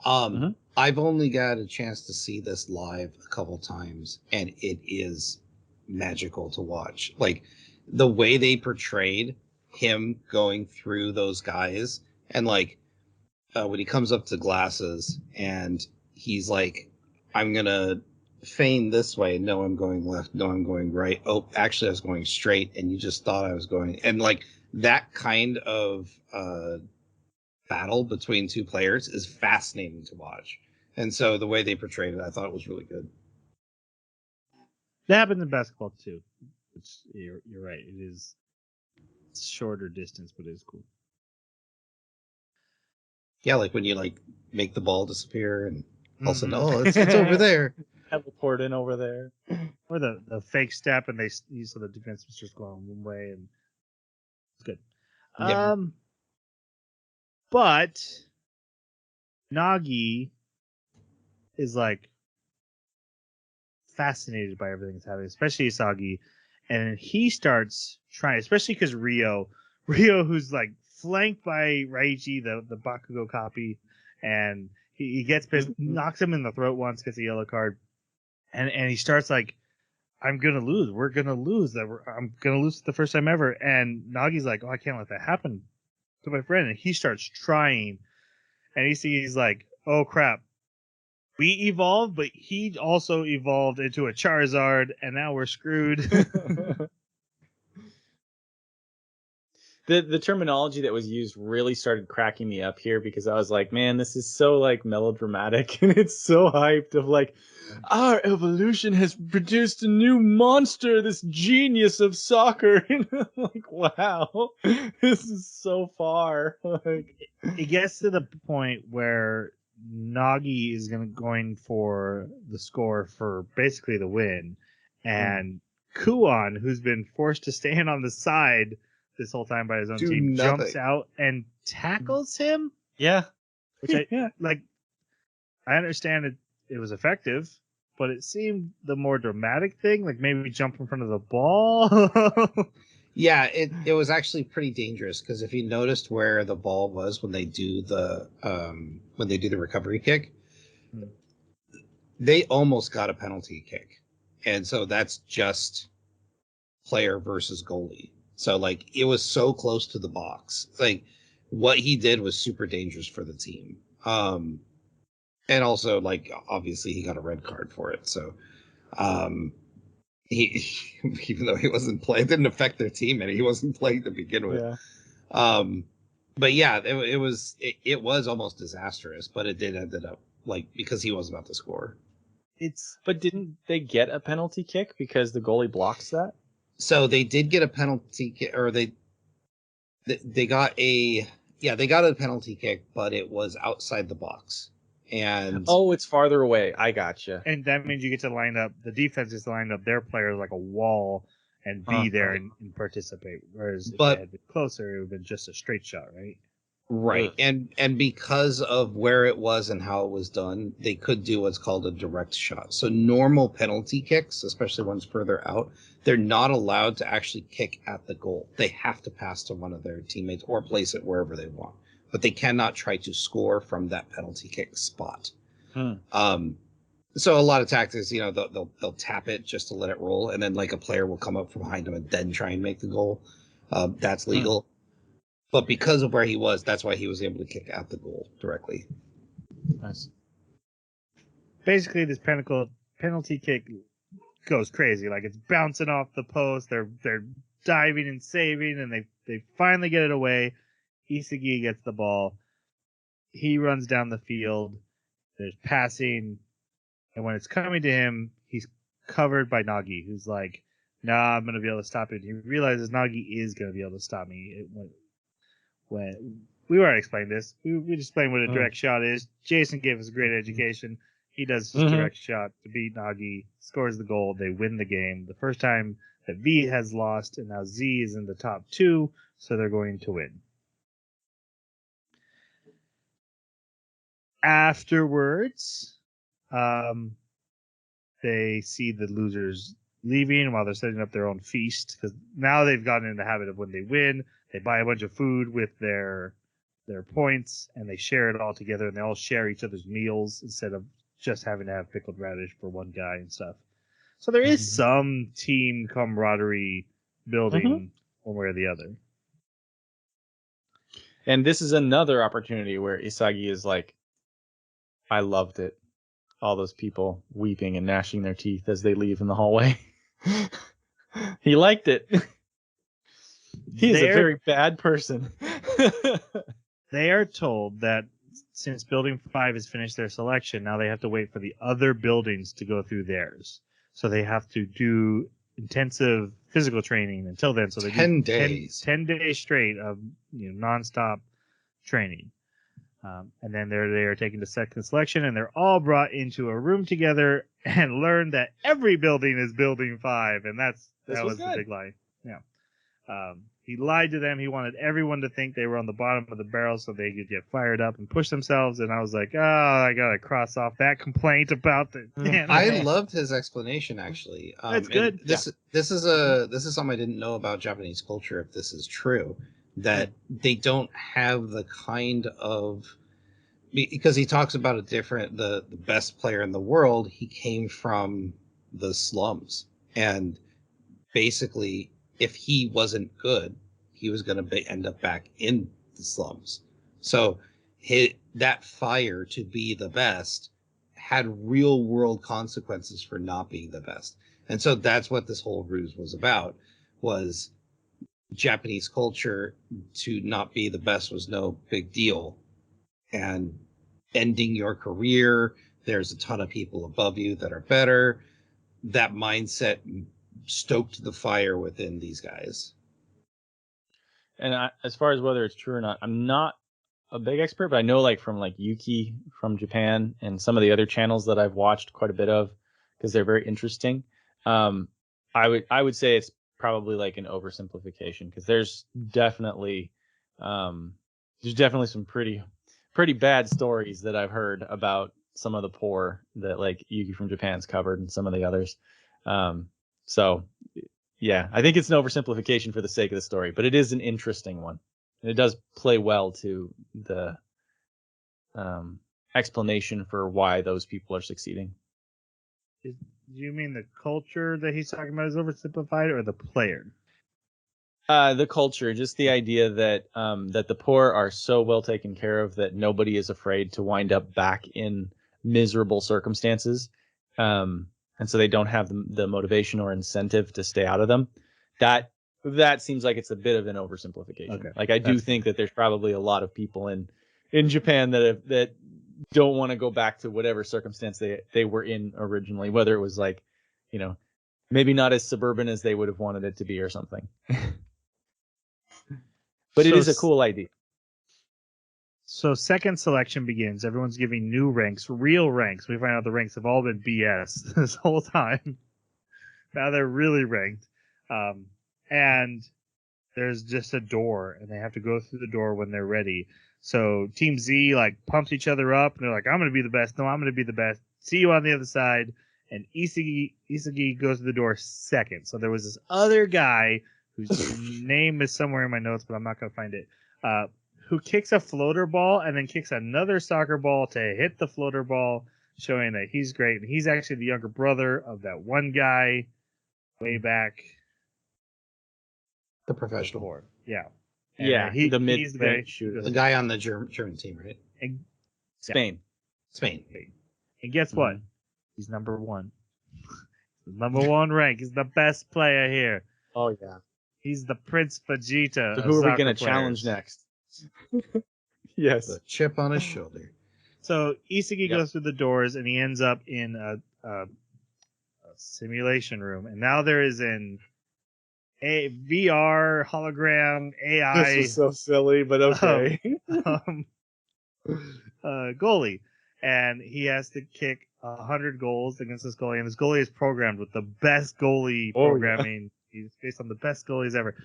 I've only got a chance to see this live a couple times, and it is magical to watch. Like, the way they portrayed him going through those guys, and like when he comes up to glasses and he's like, I'm gonna feign this way. No, I'm going left. No, I'm going right. Oh, actually I was going straight, and you just thought I was going. And like that kind of battle between two players is fascinating to watch. And so the way they portrayed it, I thought it was really good. That happens in basketball too. You're right. It is shorter distance, but it is cool. Yeah, like when you like make the ball disappear and all of a sudden, oh, it's over there. Teleport in over there. Or the fake step, and so the defense was just going one way, and it's good. Yeah. But Nagi is like fascinated by everything that's happening, especially Isagi, and he starts trying, especially because Rio, who's like flanked by Raiji, the Bakugo copy, and he gets pissed, knocks him in the throat once, gets a yellow card, and he starts like, I'm gonna lose. We're gonna lose. I'm gonna lose the first time ever. And Nagi's like, oh, I can't let that happen to my friend. And he starts trying, and he's like, oh crap. We evolved, but he also evolved into a Charizard, and now we're screwed. The terminology that was used really started cracking me up here, because I was like, man, this is so like melodramatic, and it's so hyped of like, our evolution has produced a new monster, this genius of soccer. And I'm like, wow, this is so far. Like, it gets to the point where Nagi is going for the score for basically the win, and Kuon, who's been forced to stand on the side this whole time by his own team, jumps out and tackles him. Yeah. Which I understand it was effective, but it seemed the more dramatic thing, like maybe jump in front of the ball. Yeah, it was actually pretty dangerous because if you noticed where the ball was when they do the recovery kick, they almost got a penalty kick, and so that's just player versus goalie. So like it was so close to the box. Like what he did was super dangerous for the team. And also like obviously he got a red card for it. So he even though he wasn't playing, it didn't affect their team and he wasn't playing to begin with. Yeah. But yeah, it was almost disastrous, but it did ended up like because he was about to score. But didn't they get a penalty kick because the goalie blocks that? So they did get a penalty kick, or they got a penalty kick, but it was outside the box. And it's farther away. I gotcha. And that means you get to line up the defense is to line up their players like a wall and be there and participate. Whereas if they had been closer, it would have been just a straight shot, right? Right. And because of where it was and how it was done, they could do what's called a direct shot. So normal penalty kicks, especially ones further out, they're not allowed to actually kick at the goal. They have to pass to one of their teammates or place it wherever they want. But they cannot try to score from that penalty kick spot. So a lot of tactics, they'll tap it just to let it roll, and then like a player will come up from behind them and then try and make the goal. That's legal. But because of where he was, that's why he was able to kick at the goal directly. Nice. Basically, this penalty kick goes crazy. Like it's bouncing off the post. They're diving and saving, and they finally get it away. Isagi gets the ball. He runs down the field. There's passing, and when it's coming to him, he's covered by Nagi, who's like, "Nah, I'm gonna be able to stop it." He realizes Nagi is gonna be able to stop me. When we already explained this, we just explained what a direct shot is. Jason gave us a great education. He does his direct shot to beat Nagi, scores the goal. They win the game. The first time that V has lost, and now Z is in the top 2, so they're going to win. Afterwards, they see the losers leaving while they're setting up their own feast, because now they've gotten in the habit of when they win, they buy a bunch of food with their points, and they share it all together, and they all share each other's meals instead of just having to have pickled radish for one guy and stuff. So there is some team camaraderie building one way or the other. And this is another opportunity where Isagi is like, I loved it. All those people weeping and gnashing their teeth as they leave in the hallway. He liked it. He is a very bad person. They are told that since Building 5 has finished their selection, now they have to wait for the other buildings to go through theirs. So they have to do intensive physical training until then. So they 10 do days. 10 days straight of nonstop training. And then they are taken to second selection, and they're all brought into a room together and learn that every building is Building 5, and that was the big lie. Yeah. He lied to them. He wanted everyone to think they were on the bottom of the barrel so they could get fired up and push themselves. And I was like, I gotta cross off that complaint about the. I loved his explanation actually. That's good. This is something I didn't know about Japanese culture. If this is true, that they don't have the kind of, because he talks about the best player in the world. He came from the slums, and basically, if he wasn't good, he was going to end up back in the slums. So that fire to be the best had real world consequences for not being the best. And so that's what this whole ruse was about, was Japanese culture. To not be the best was no big deal. And ending your career, there's a ton of people above you that are better. That mindset stoked the fire within these guys. And as far as whether it's true or not, I'm not a big expert, but I know like from like Yuki from Japan and some of the other channels that I've watched quite a bit of because they're very interesting. I would say it's probably like an oversimplification because there's definitely some pretty bad stories that I've heard about some of the poor that like Yuki from Japan's covered and some of the others. So yeah, I think it's an oversimplification for the sake of the story, but it is an interesting one. And it does play well to the explanation for why those people are succeeding. Do you mean the culture that he's talking about is oversimplified, or the player? The culture, just the idea that that the poor are so well taken care of that nobody is afraid to wind up back in miserable circumstances, and so they don't have the motivation or incentive to stay out of them. That seems like it's a bit of an oversimplification. Okay. Like I do think that there's probably a lot of people in Japan that don't want to go back to whatever circumstance they were in originally, whether it was like, you know, maybe not as suburban as they would have wanted it to be or something. But it is a cool idea. So second selection begins. Everyone's giving new ranks, real ranks. We find out the ranks have all been BS this whole time. Now they're really ranked. And there's just a door, and they have to go through the door when they're ready. So Team Z like pumps each other up, and they're like, I'm going to be the best. No, I'm going to be the best. See you on the other side. And Isagi goes to the door second. So there was this other guy whose name is somewhere in my notes, but I'm not going to find it, who kicks a floater ball and then kicks another soccer ball to hit the floater ball, showing that he's great. And he's actually the younger brother of that one guy way back. The professional. Before. Yeah. And Yeah, the he's the guy, shooter. The guy on the German team, right? and, Spain. Spain. and guess what? He's number one. Number one rank. He's the best player here. Oh yeah. He's the Prince Vegeta. So of who are we soccer going to players. challenge next? Yes. The chip on his shoulder. So Isagi goes through the doors and he ends up in a simulation room. And now there is an VR hologram AI. This is so silly, but okay. Goalie. And he has to kick 100 goals against this goalie. And this goalie is programmed with the best goalie programming. He's based on the best goalies ever.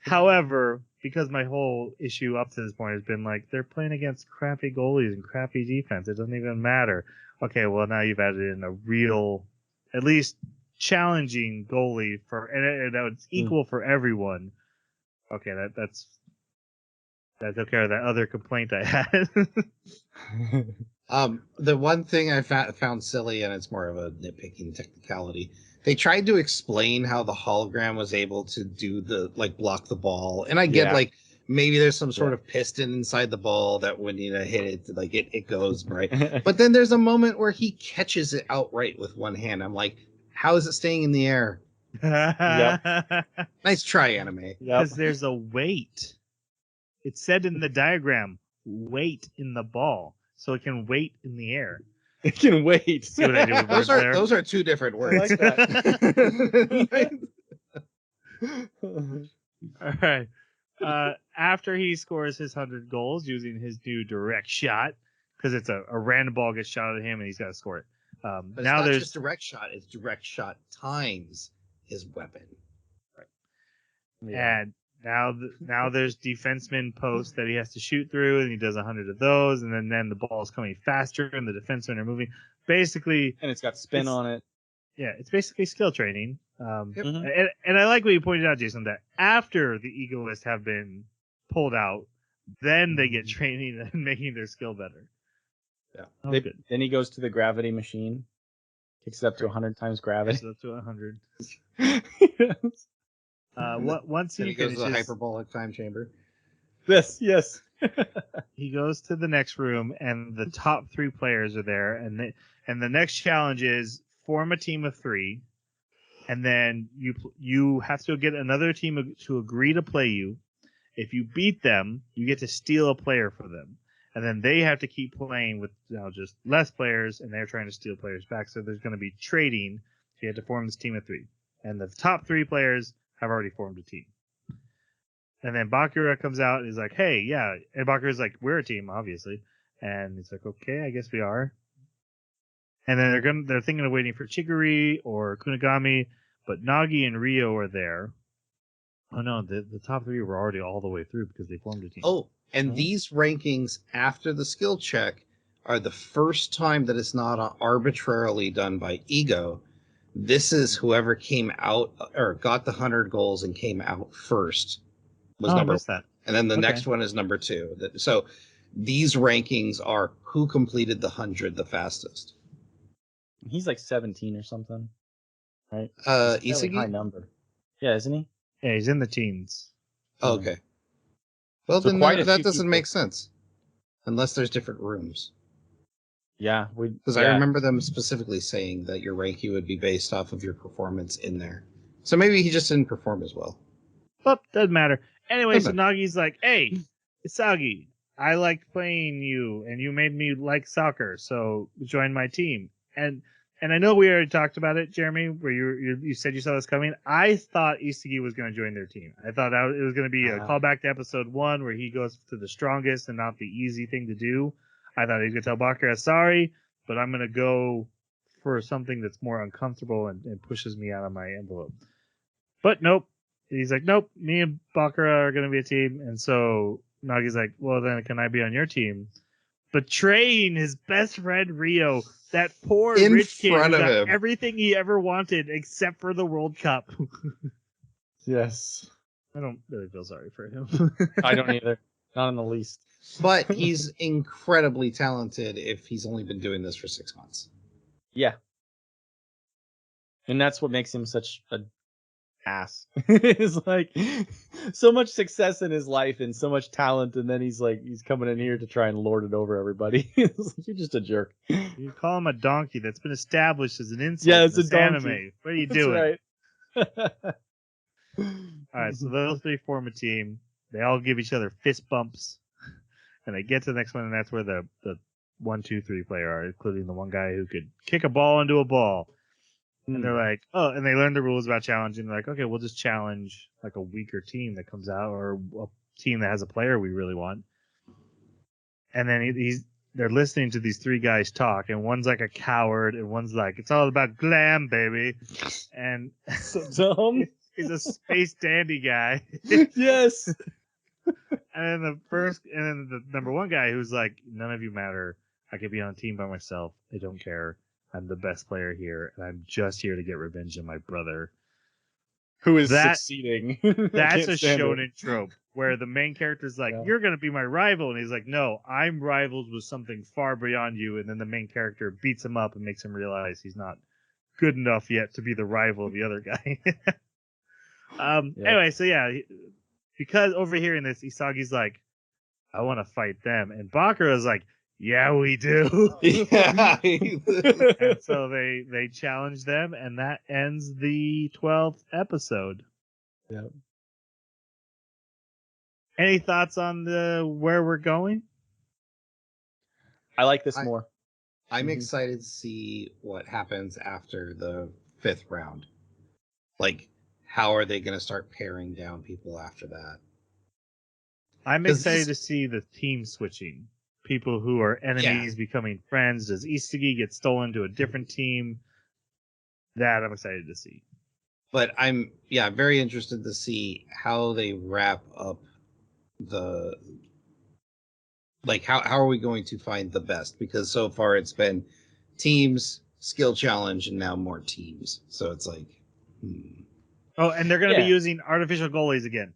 However, because my whole issue up to this point has been like, they're playing against crappy goalies and crappy defense. It doesn't even matter. Okay, well, now you've added in a real, at least challenging goalie and it's equal for everyone. Okay, that took care of that other complaint I had. The one thing I found silly, and it's more of a nitpicking technicality, they tried to explain how the hologram was able to do block the ball. And I get like maybe there's some sort of piston inside the ball that when you hit it, like it goes right. But then there's a moment where he catches it outright with one hand. I'm like, how is it staying in the air? Nice try, anime. Because there's a weight. It said in the diagram, weight in the ball. So it can wait in the air. It can wait. See what I do with words there? Those are two different words. I like that. All right. After he scores his 100 goals using his new direct shot, because it's a random ball gets shot at him and he's got to score it. But now it's not there's just direct shot; it's direct shot times his weapon. and now there's defenseman posts that he has to shoot through, and he does 100 of those, and then the ball is coming faster, and the defensemen are moving. Basically, And it's got spin on it. yeah, it's basically skill training. And I like what you pointed out, Jason, that after the egoists have been pulled out, then they get training and making their skill better. Yeah. Good. Then he goes to the gravity machine, kicks it up to 100 times gravity. Up to 100. Once Then he he goes to the finishes, hyperbolic time chamber. Yes. he goes to the next room, and the top 3 players are there, and the next challenge is form a team of 3, and then you have to get another team to agree to play you. If you beat them, you get to steal a player for them, and then they have to keep playing with just less players, and they're trying to steal players back. So there's going to be trading. So you have to form this team of 3, and the top 3 players have already formed a team. And then Bakura comes out and he's like, hey, yeah. And Bakura's like, we're a team, obviously. And he's like, okay, I guess we are. And then they're thinking of waiting for Chiguri or Kunigami, but Nagi and Ryo are there. Oh no, the top three were already all the way through because they formed a team. Oh, and these rankings after the skill check are the first time that it's not arbitrarily done by ego. This is whoever came out or got the 100 goals and came out first was number one. That. And then the next one is number 2. So these rankings are who completed the 100 the fastest. He's like 17 or something, right? Isagi? High number. Yeah, isn't he? Yeah, he's in the teens. Oh, okay. Well, So then quite a that few doesn't people. make sense. Unless there's different rooms. Yeah, Because I remember them specifically saying that your ranking would be based off of your performance in there. So maybe he just didn't perform as well. Well, doesn't matter. Anyway, Doesn't so Nagi's like, hey, Isagi, I liked playing you, and you made me like soccer, so join my team. And I know we already talked about it, Jeremy, where you said you saw this coming. I thought Isagi was going to join their team. I thought it was going to be a callback to episode 1 where he goes to the strongest and not the easy thing to do. I thought he was going to tell Bakura, sorry, but I'm going to go for something that's more uncomfortable and pushes me out of my envelope. But nope. He's like, nope, me and Bakura are going to be a team. And so Nagi's like, well, then can I be on your team? Betraying his best friend Ryo, that poor In rich kid front who of got him. everything he ever wanted except for the World Cup. Yes. I don't really feel sorry for him. I don't either. Not in the least. But he's incredibly talented if he's only been doing this for 6 months. Yeah. And that's what makes him such a ass. It's like so much success in his life and so much talent, and then he's coming in here to try and lord it over everybody. It's like, you're just a jerk. You call him a donkey. That's been established as an insult. Yeah, it's in a this donkey. anime. What are you That's doing? right. All right, so those three form a team. They all give each other fist bumps, and they get to the next one, and that's where the 1, 2, 3 player are, including the one guy who could kick a ball into a ball. And they're like, oh, and they learn the rules about challenging. They're like, okay, we'll just challenge like a weaker team that comes out or a team that has a player we really want. And then they're listening to these 3 guys talk, and one's like a coward, and one's like, it's all about glam, baby. And so dumb. he's a space dandy guy. Yes. And then the number 1 guy who's like, none of you matter. I could be on a team by myself. I don't care. I'm the best player here, and I'm just here to get revenge on my brother. Who is succeeding. That's a shonen trope where the main character's like, you're going to be my rival. And he's like, no, I'm rivals with something far beyond you. And then the main character beats him up and makes him realize he's not good enough yet to be the rival of the other guy. Anyway, so yeah, because overhearing this, Isagi's like, I want to fight them. And Bakura's like, yeah, we do. Yeah. And so they challenge them, and that ends the 12th episode. Yep. Any thoughts on where we're going? I like this more. I'm excited to see what happens after the 5th round. Like, how are they going to start paring down people after that? I'm excited to see the team switching. People who are enemies becoming friends. Does Isagi get stolen to a different team? That I'm excited to see. But I'm very interested to see how they wrap up the, like, how are we going to find the best? Because so far it's been teams, skill challenge, and now more teams. So it's like, Oh, and they're going to be using artificial goalies again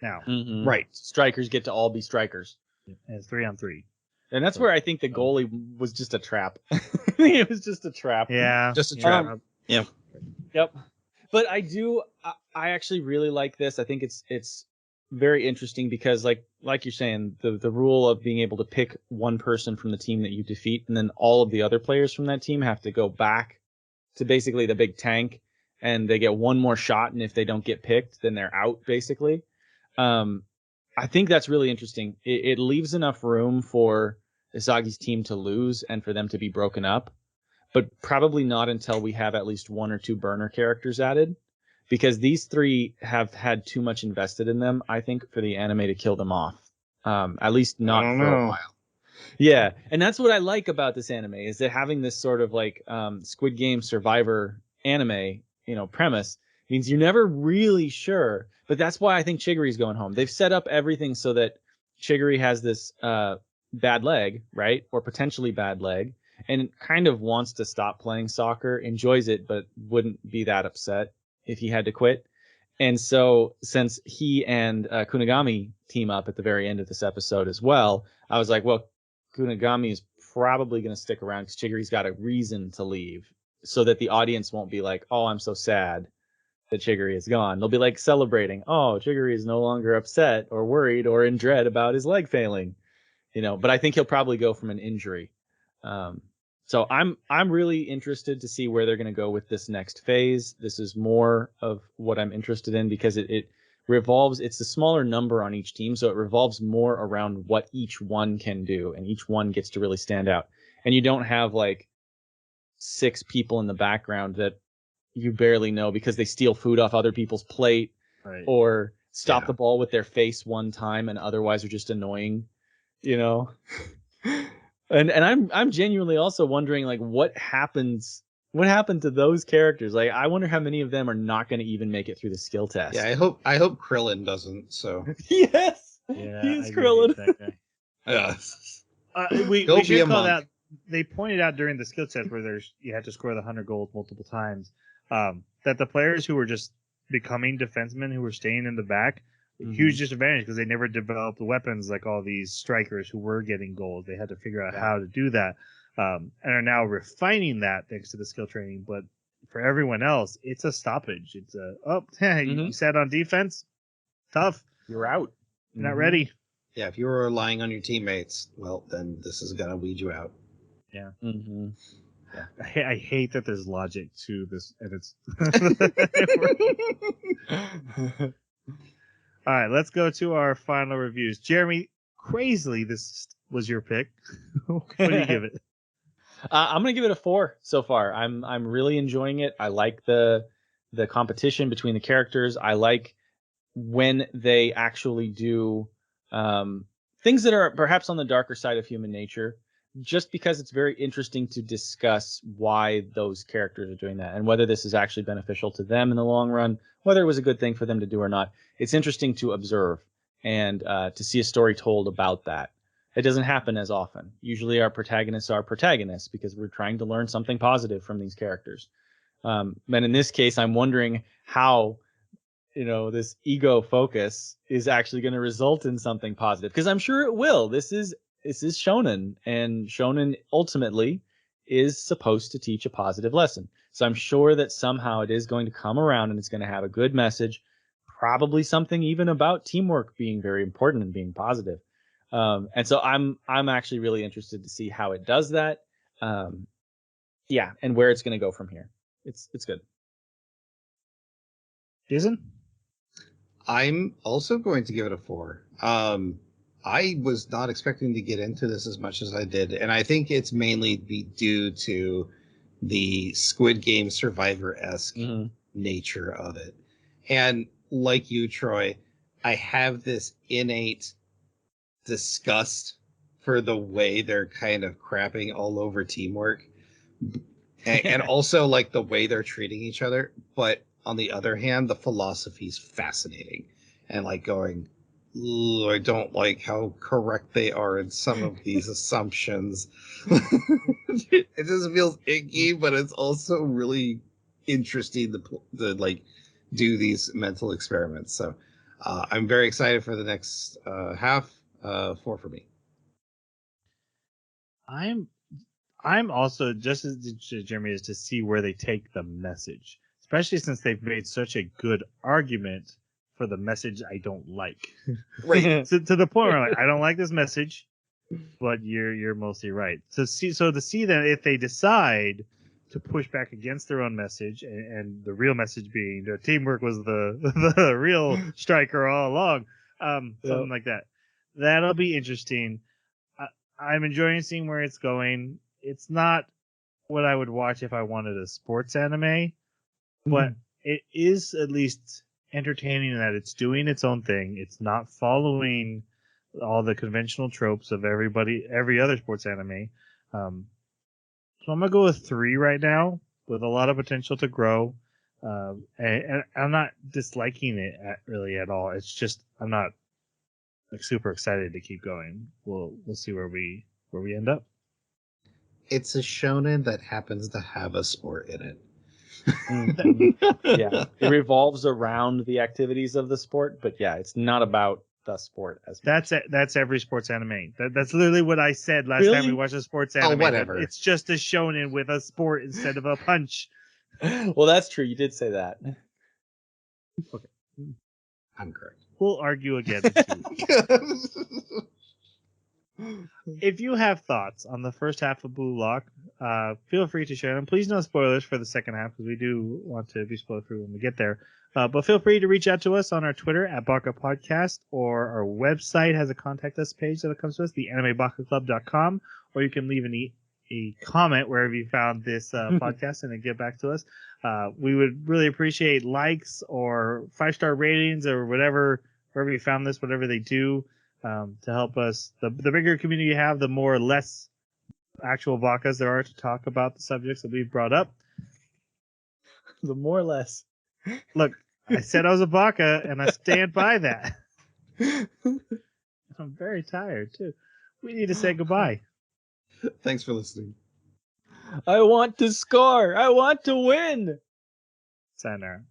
now. Mm-hmm. Right. Strikers get to all be strikers. And it's 3-on-3. And that's where I think the goalie was just a trap. I think it was just a trap. Yeah. Just a trap. Yep. But I actually really like this. I think it's very interesting because like you're saying, the rule of being able to pick one person from the team that you defeat, and then all of the other players from that team have to go back to basically the big tank, and they get one more shot, and if they don't get picked, then they're out, basically. I think that's really interesting. It leaves enough room for Isagi's team to lose and for them to be broken up, but probably not until we have at least 1 or 2 burner characters added. because these three have had too much invested in them, I think, for the anime to kill them off. At least not for a while. Yeah, and that's what I like about this anime, is that having this sort of like Squid Game Survivor anime, premise means you're never really sure. But that's why I think Chigury's going home. They've set up everything so that Chigury has this bad leg, right, or potentially bad leg, and kind of wants to stop playing soccer, enjoys it, but wouldn't be that upset if he had to quit. And so since he and Kunigami team up at the very end of this episode as well, I was like, well, Kunigami is probably going to stick around because Chigury's got a reason to leave, so that the audience won't be like, oh, I'm so sad that Chigury is gone. They'll be like celebrating, oh, Chigury is no longer upset or worried or in dread about his leg failing, but I think he'll probably go from an injury. So I'm really interested to see where they're going to go with this next phase. This is more of what I'm interested in because it revolves. It's a smaller number on each team, so it revolves more around what each one can do, and each one gets to really stand out. And you don't have like 6 people in the background that you barely know because they steal food off other people's plate, Right. or stop the ball with their face one time and otherwise are just annoying, And I'm genuinely also wondering, like, what happened to those characters? Like, I wonder how many of them are not going to even make it through the skill test. Yeah, I hope Krillin doesn't. So yes, Yeah, he is I Krillin. that guy. yeah, We Go be should a call monk. that. They pointed out during the skill test where you had to score the 100 goals multiple times, that the players who were just becoming defensemen, who were staying in the back, huge disadvantage because they never developed weapons like all these strikers who were getting goals. They had to figure out how to do that, and are now refining that thanks to the skill training. But for everyone else, it's a stoppage. It's you sat on defense, tough. You're out. You're not ready. Yeah, if you were relying on your teammates, well, then this is gonna weed you out. Yeah. Mm-hmm. Yeah. I hate that there's logic to this, and it's. All right, let's go to our final reviews. Jeremy, crazily, this was your pick. What do you give it? I'm gonna give it a 4 so far. I'm really enjoying it. I like the competition between the characters. I like when they actually do things that are perhaps on the darker side of human nature, just because it's very interesting to discuss why those characters are doing that and whether this is actually beneficial to them in the long run, whether it was a good thing for them to do or not. It's interesting to observe and to see a story told about that. It doesn't happen as often. Usually our protagonists are protagonists because we're trying to learn something positive from these characters. And in this case, I'm wondering how this ego focus is actually going to result in something positive, because I'm sure it will. This is shonen, and shonen ultimately is supposed to teach a positive lesson. So I'm sure that somehow it is going to come around and it's going to have a good message, probably something even about teamwork being very important and being positive. And so I'm actually really interested to see how it does that. And where it's going to go from here. It's good. Jason? I'm also going to give it a 4. I was not expecting to get into this as much as I did, and I think it's mainly due to the Squid Game Survivor-esque nature of it. And like you, Troy, I have this innate disgust for the way they're kind of crapping all over teamwork, and also like the way they're treating each other. But on the other hand, the philosophy is fascinating, and like going, I don't like how correct they are in some of these assumptions. It just feels icky, but it's also really interesting to like do these mental experiments. So I'm very excited for the next half. 4 for me. I'm also just as interested as Jeremy is to see where they take the message, especially since they've made such a good argument for the message I don't like. Right. So, to the point where I'm like, I don't like this message, but you're mostly right. To see that if they decide to push back against their own message, and the real message being that teamwork was the real striker all along, something like that. That'll be interesting. I'm enjoying seeing where it's going. It's not what I would watch if I wanted a sports anime, but it is at least entertaining in that it's doing its own thing. It's not following all the conventional tropes of every other sports anime. So I'm gonna go with 3 right now, with a lot of potential to grow. And I'm not disliking it really at all. It's just I'm not like super excited to keep going. We'll see where we end up. It's a shonen that happens to have a sport in it. Yeah, it revolves around the activities of the sport, but yeah, it's not about the sport as much. That's every sports anime. That's literally what I said last time we watched a sports anime. Whatever. It's just a shonen with a sport instead of a punch. Well, that's true. You did say that. Okay, I'm correct. we'll argue again. If you have thoughts on the first half of Blue Lock, feel free to share them. Please no spoilers for the second half, because we do want to be spoiler free when we get there. But feel free to reach out to us on our Twitter at Baka Podcast, or our website has a contact us page that comes to us, theanimebakaclub.com, or you can leave a comment wherever you found this podcast and then get back to us. We would really appreciate likes or 5-star ratings or whatever, wherever you found this, whatever they do. To help us, the bigger community you have, the more less actual Bakas there are to talk about the subjects that we've brought up. The more or less. Look, I said I was a Baka, and I stand by that. I'm very tired, too. We need to say goodbye. Thanks for listening. I want to score. I want to win. Sayonara.